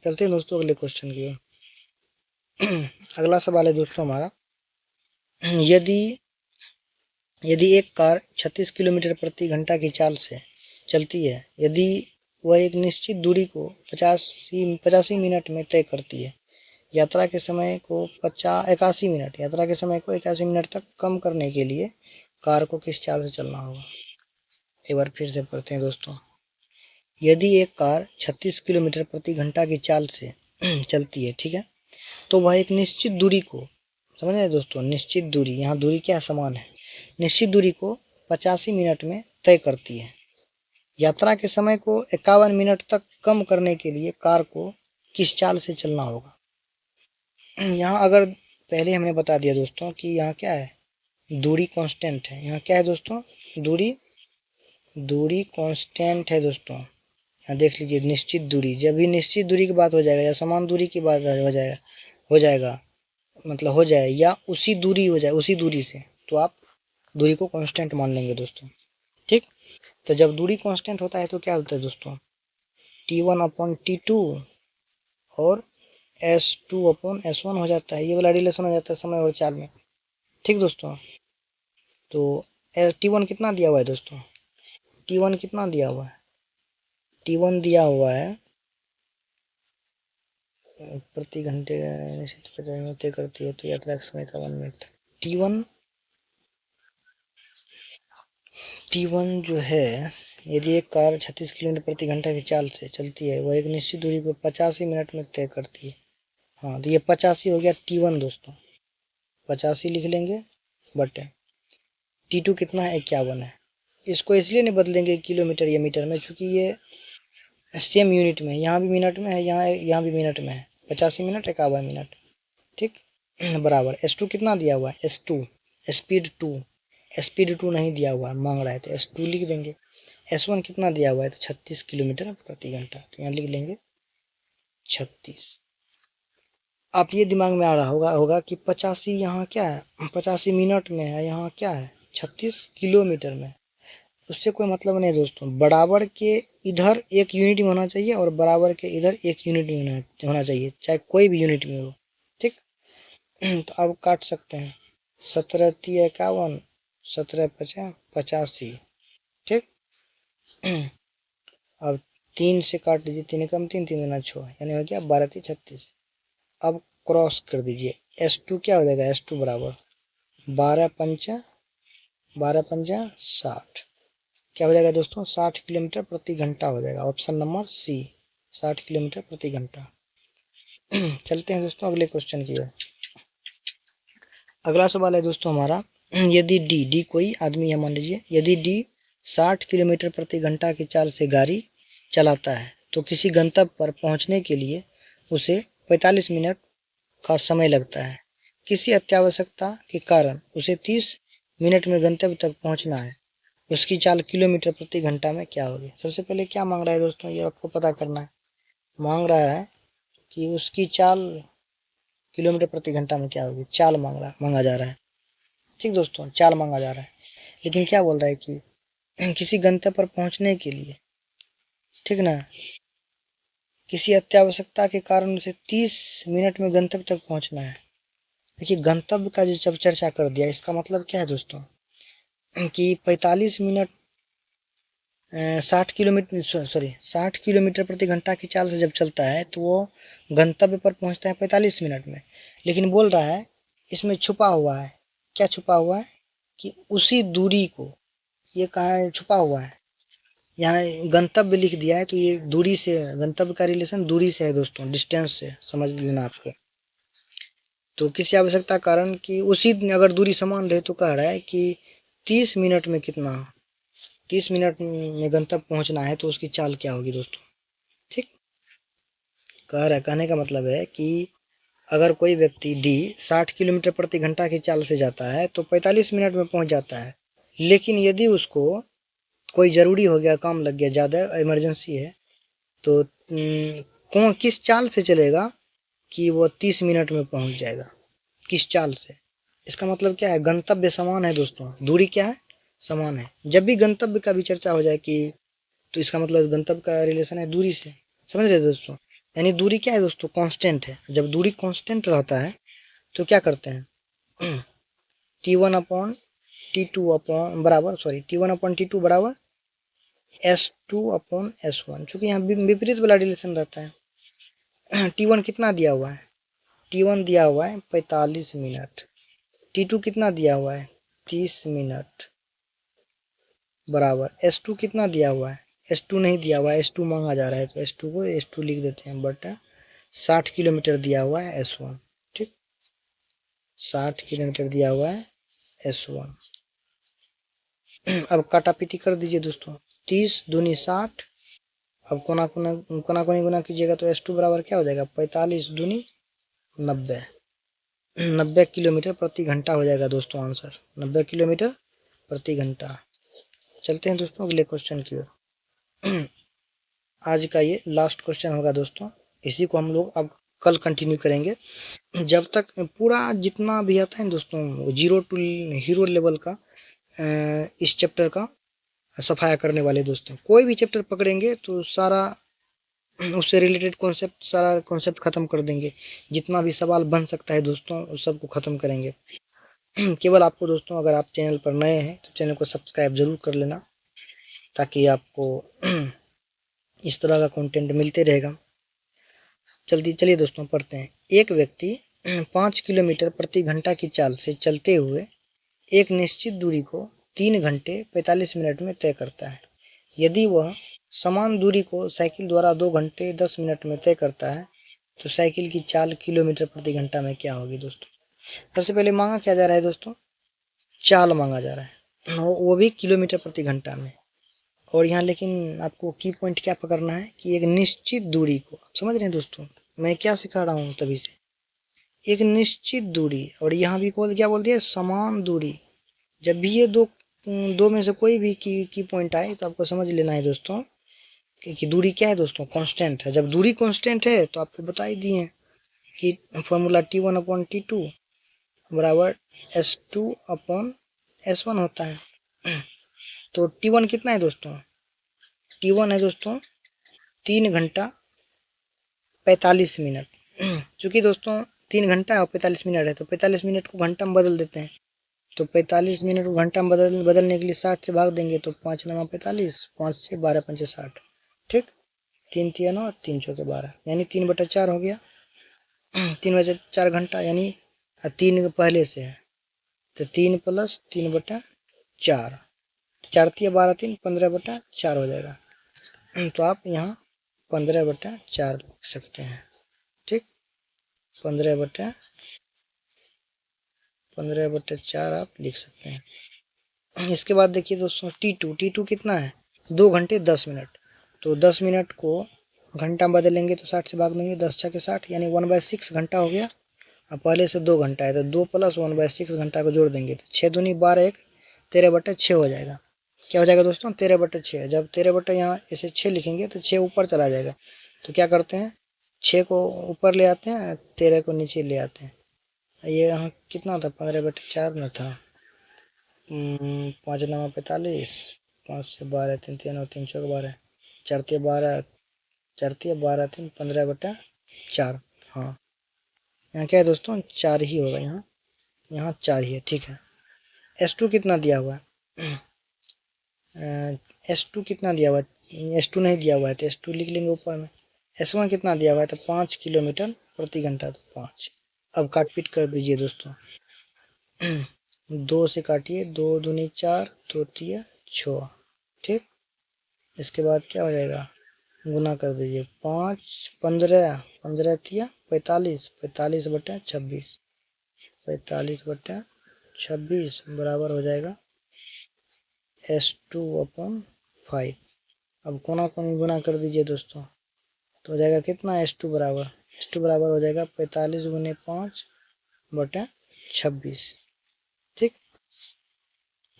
चलते हैं दोस्तों अगले क्वेश्चन की ओर। अगला सवाल है दोस्तों हमारा, यदि एक कार 36 किलोमीटर प्रति घंटा की चाल से चलती है, यदि वह एक निश्चित दूरी को 85 मिनट में तय करती है, यात्रा के समय को 81 मिनट, यात्रा के समय को 81 मिनट तक कम करने के लिए कार को किस चाल से चलना होगा। एक बार फिर से पढ़ते हैं दोस्तों, यदि एक कार 36 किलोमीटर प्रति घंटा की चाल से चलती है, ठीक है, तो वह एक निश्चित दूरी को, समझ रहे दोस्तों, निश्चित दूरी, यहाँ दूरी क्या समान है, निश्चित दूरी को 85 मिनट में तय करती है। यात्रा के समय को 51 मिनट तक कम करने के लिए कार को किस चाल से चलना होगा। यहाँ अगर पहले हमने बता दिया दोस्तों कि यहाँ क्या है, दूरी कांस्टेंट है। यहाँ क्या है दोस्तों, दूरी कांस्टेंट है दोस्तों। यहाँ देख लीजिए, निश्चित दूरी, जब भी निश्चित दूरी की बात हो जाएगा या समान दूरी की बात हो जाएगा मतलब हो जाए या उसी दूरी हो जाए, उसी दूरी से, तो आप दूरी को कांस्टेंट मान लेंगे दोस्तों। ठीक, तो जब दूरी कांस्टेंट होता है तो क्या होता है दोस्तों, T1/T2 और S2/S1 हो जाता है। ये वाला रिलेशन हो जाता है समय और चाल में। ठीक दोस्तों, तो T1 कितना दिया हुआ है दोस्तों, T1 कितना दिया हुआ है, T1 दिया हुआ है प्रति घंटे तय करती है तो यात्रा का समय का 1 मिनट। T1 जो है, यदि एक कार 36 किलोमीटर प्रति घंटा की चाल से चलती है, वह एक निश्चित दूरी को 85 मिनट में तय करती है। हाँ, तो ये 85 हो गया T1 दोस्तों, 85 लिख लेंगे, बटे T2 कितना है, 51 है। इसको इसलिए नहीं बदलेंगे किलोमीटर या मीटर में, क्योंकि ये सेम यूनिट में, यहाँ भी मिनट में है, यहाँ भी मिनट में है। 85 मिनट 51 मिनट। ठीक, बराबर S2 कितना दिया हुआ है, S2 स्पीड 2 नहीं दिया हुआ है, मांग रहा है तो S2 लिख देंगे। S1 कितना दिया हुआ है, तो 36 किलोमीटर प्रति घंटा, तो यहाँ लिख लेंगे 36। आप ये दिमाग में आ रहा होगा कि 85 यहाँ क्या है, 85 मिनट में है, यहाँ क्या है 36 किलोमीटर में। उससे कोई मतलब नहीं दोस्तों, बराबर के इधर एक यूनिट में होना चाहिए और बराबर के इधर एक यूनिट में होना चाहिए, चाहे कोई भी यूनिट में हो। ठीक, तो अब काट सकते हैं, 17×3 = 51, 17×5 = 85। ठीक, अब 3 से काट लीजिए, 3 कम 3, 3×6 यानी हो गया 12×3 = 36। अब क्रॉस कर दीजिए, S2 क्या हो जाएगा, S2 बराबर 12×5 = क्या हो जाएगा दोस्तों, 60 किलोमीटर प्रति घंटा हो जाएगा। ऑप्शन नंबर सी, 60 किलोमीटर प्रति घंटा। चलते हैं दोस्तों अगले क्वेश्चन की ओर। अगला सवाल है दोस्तों हमारा, यदि डी कोई आदमी है मान लीजिए, यदि डी 60 किलोमीटर प्रति घंटा की चाल से गाड़ी चलाता है तो किसी गंतव्य पर पहुंचने के लिए उसे 45 मिनट का समय लगता है। किसी अत्यावश्यकता के कारण उसे 30 मिनट में गंतव्य तक पहुंचना है, उसकी चाल किलोमीटर प्रति घंटा में क्या होगी। सबसे पहले क्या मांग रहा है दोस्तों, ये आपको पता करना है। मांग रहा है कि उसकी चाल किलोमीटर प्रति घंटा में क्या होगी, चाल मांगा जा रहा है। ठीक दोस्तों, चाल मांगा जा रहा है, लेकिन क्या बोल रहा है कि किसी गंतव्य पर पहुंचने के लिए, ठीक ना, किसी अत्यावश्यकता के कारण उसे 30 मिनट में गंतव्य तक पहुंचना है। देखिए, गंतव्य का जो जब चर्चा कर दिया, इसका मतलब क्या है दोस्तों कि 45 मिनट 60 किलोमीटर प्रति घंटा की चाल से जब चलता है तो वो गंतव्य पर पहुंचता है 45 मिनट में। लेकिन बोल रहा है, इसमें छुपा हुआ है, क्या छुपा हुआ है कि उसी दूरी को, ये कहाँ है, छुपा हुआ है। यहाँ गंतव्य लिख दिया है तो ये दूरी से, गंतव्य का रिलेशन दूरी से है दोस्तों, डिस्टेंस से समझ लेना आपको। तो किसी आवश्यकता कारण कि उसी अगर दूरी समान रहे तो कह रहा है कि 30 मिनट में कितना, 30 मिनट में गंतव्य पहुंचना है तो उसकी चाल क्या होगी दोस्तों। ठीक, कहने का मतलब है कि अगर कोई व्यक्ति डी 60 किलोमीटर प्रति घंटा की चाल से जाता है तो 45 मिनट में पहुंच जाता है। लेकिन यदि उसको कोई ज़रूरी हो गया, काम लग गया, ज़्यादा इमरजेंसी है, तो कौन किस चाल से चलेगा कि वो 30 मिनट में पहुंच जाएगा, किस चाल से। इसका मतलब क्या है, गंतव्य समान है दोस्तों, दूरी क्या है, समान है। जब भी गंतव्य का भी चर्चा हो जाए कि, तो इसका मतलब गंतव्य का रिलेशन है दूरी से, समझ रहे दोस्तों। यानी दूरी क्या है दोस्तों, कांस्टेंट है। जब दूरी कांस्टेंट रहता है तो क्या करते हैं, T1/T2 बराबर T1/T2 बराबर S2/S1, चूंकि यहाँ विपरीत वाला रिलेशन रहता है। T1 कितना दिया हुआ है, T1 दिया हुआ है 45 मिनट, T2 कितना दिया हुआ है 30 मिनट, बराबर S2 कितना दिया हुआ है, S2 नहीं दिया हुआ है, S2 मांगा जा रहा है तो S2 को S2 लिख देते हैं, बट 60 किलोमीटर दिया हुआ है S1। ठीक, 60 किलोमीटर दिया हुआ है S1। अब काटा पीटी कर दीजिए दोस्तों, 30 दूनी 60, अब कोना कोनी गुना कीजिएगा तो S2 बराबर क्या हो जाएगा, 45 दूनी 90। 90 किलोमीटर प्रति घंटा हो जाएगा दोस्तों आंसर, 90 किलोमीटर प्रति घंटा। चलते हैं दोस्तों अगले क्वेश्चन की ओर। आज का ये लास्ट क्वेश्चन होगा दोस्तों, इसी को हम लोग अब कल कंटिन्यू करेंगे जब तक पूरा जितना भी आता है दोस्तों जीरो टू हीरो लेवल का इस चैप्टर का सफाया करने वाले दोस्तों। कोई भी चैप्टर पकड़ेंगे तो सारा उससे रिलेटेड कॉन्सेप्ट, सारा कॉन्सेप्ट खत्म कर देंगे। जितना भी सवाल बन सकता है दोस्तों उस सबको खत्म करेंगे। केवल आपको दोस्तों अगर आप चैनल पर नए हैं तो चैनल को सब्सक्राइब जरूर कर लेना, ताकि आपको इस तरह का कंटेंट मिलते रहेगा। जल्दी चलिए दोस्तों पढ़ते हैं। एक व्यक्ति 5 किलोमीटर प्रति घंटा की चाल से चलते हुए एक निश्चित दूरी को 3 घंटे 45 मिनट में तय करता है। यदि वह समान दूरी को साइकिल द्वारा 2 घंटे 10 मिनट में तय करता है तो साइकिल की चाल किलोमीटर प्रति घंटा में क्या होगी दोस्तों। सबसे पहले मांगा क्या जा रहा है दोस्तों, चाल मांगा जा रहा है, वो भी किलोमीटर प्रति घंटा में। और यहाँ लेकिन आपको की पॉइंट क्या पकड़ना है कि एक निश्चित दूरी को, समझ रहे हैं दोस्तों मैं क्या सिखा रहा हूँ तभी से, एक निश्चित दूरी। और यहाँ भी क्या बोल दिया, समान दूरी। जब भी ये दो में से कोई भी की पॉइंट आए तो आपको समझ लेना है दोस्तों कि दूरी क्या है दोस्तों, कांस्टेंट है। जब दूरी कांस्टेंट है तो आपको बता ही दिए कि फॉर्मूला T1/T2 बराबर S2/S1 होता है। तो T1 कितना है दोस्तों, T1 है दोस्तों 3 घंटा 45 मिनट। चूंकि दोस्तों 3 घंटा और 45 मिनट है तो 45 मिनट को घंटा में बदल देते हैं। तो 45 मिनट को घंटा में बदलने के लिए 60 से भाग देंगे तो 5 9 45, 5 से 12 5 60, ठीक। 3 3 9, 3 4 12, यानी 3/4 हो गया। 3/4 घंटा, यानी 3 पहले से है तो 3 + 3/4, 4 3 12 3 15/4 हो जाएगा। तो आप यहाँ 15/4 लिख सकते हैं, ठीक। 15/4 आप लिख सकते हैं। इसके बाद देखिए दोस्तों T2 कितना है, 2 घंटे 10 मिनट। तो 10 मिनट को घंटा में बदलेंगे तो 60 से भाग देंगे, 10 6 के 60, यानी 1/6 घंटा हो गया। अब पहले से 2 घंटा है तो 2 + 1/6 घंटा को जोड़ देंगे तो 6 दूनी 12, 1 13/6 हो जाएगा। क्या हो जाएगा दोस्तों, 13/6। जब 13 यहाँ इसे 6 लिखेंगे तो 6 ऊपर चला जाएगा। तो क्या करते हैं, 6 को ऊपर ले आते हैं, 13 को नीचे ले आते हैं। ये यहाँ कितना था, 15/4 में था। 5 9 45, 5 से 12 3 3 और 3 4 12, 4 3 12, 4 3 12 3 15/4। हाँ यहाँ क्या है दोस्तों, 4 ही होगा, यहाँ 4 ही है, ठीक है। S2 कितना दिया हुआ है, S2 कितना दिया हुआ है, S2 नहीं दिया हुआ है तो S2 लिख लेंगे ऊपर में। S1 कितना दिया हुआ है तो 5 किलोमीटर प्रति घंटा, तो 5। अब काट पीट कर दीजिए दोस्तों। 2 से काटिए, 2 दूनी 4, 2 तिया 6, ठीक। इसके बाद क्या हो जाएगा, गुना कर दीजिए, 5 15, 15 तिया 45, 45/26, 45/26 बराबर हो जाएगा S2/5। अब कोना कोनी गुना कर दीजिए दोस्तों, तो हो जाएगा कितना, S2 बराबर हो जाएगा 45 × 5/26, ठीक।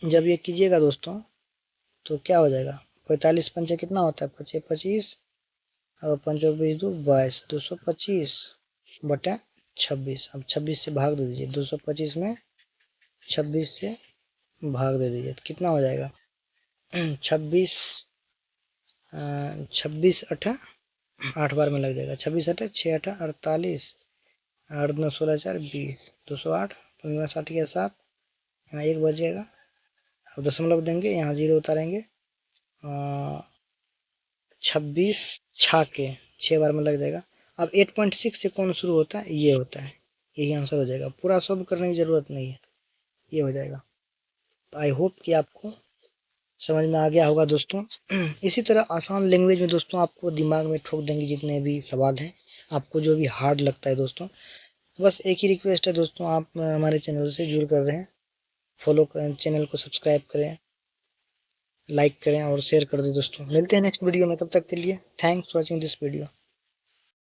जब ये कीजिएगा दोस्तों तो क्या हो जाएगा, 45 पंचे कितना होता है, 25 25, और 5 20 2 22, 225/26। अब 26 से भाग दे दीजिए, 225 में 26 से भाग दे दीजिए तो कितना हो जाएगा, 26 26 8 8 बार में लग जाएगा, 26 8 6 8 48, 8 9 16 4 20, 208, 15 60 के 7, यहाँ 1 बचेगा। अब दशमलव देंगे, यहाँ 0 उतारेंगे, 26 6 6 बार में लग जाएगा। अब 8.6 से कौन शुरू होता है, ये होता है, यही आंसर हो जाएगा। पूरा सॉल्व करने की जरूरत नहीं है, ये हो जाएगा। तो आई होप कि आपको समझ में आ गया होगा दोस्तों। इसी तरह आसान लैंग्वेज में दोस्तों आपको दिमाग में ठोक देंगे जितने भी सवाल हैं, आपको जो भी हार्ड लगता है दोस्तों। बस एक ही रिक्वेस्ट है दोस्तों, आप हमारे चैनल से जुड़ कर रहे हैं, फॉलो करें, चैनल को सब्सक्राइब करें, लाइक करें और शेयर कर दें दोस्तों। मिलते हैं नेक्स्ट वीडियो में, तब तक के लिए thanks for watching this video.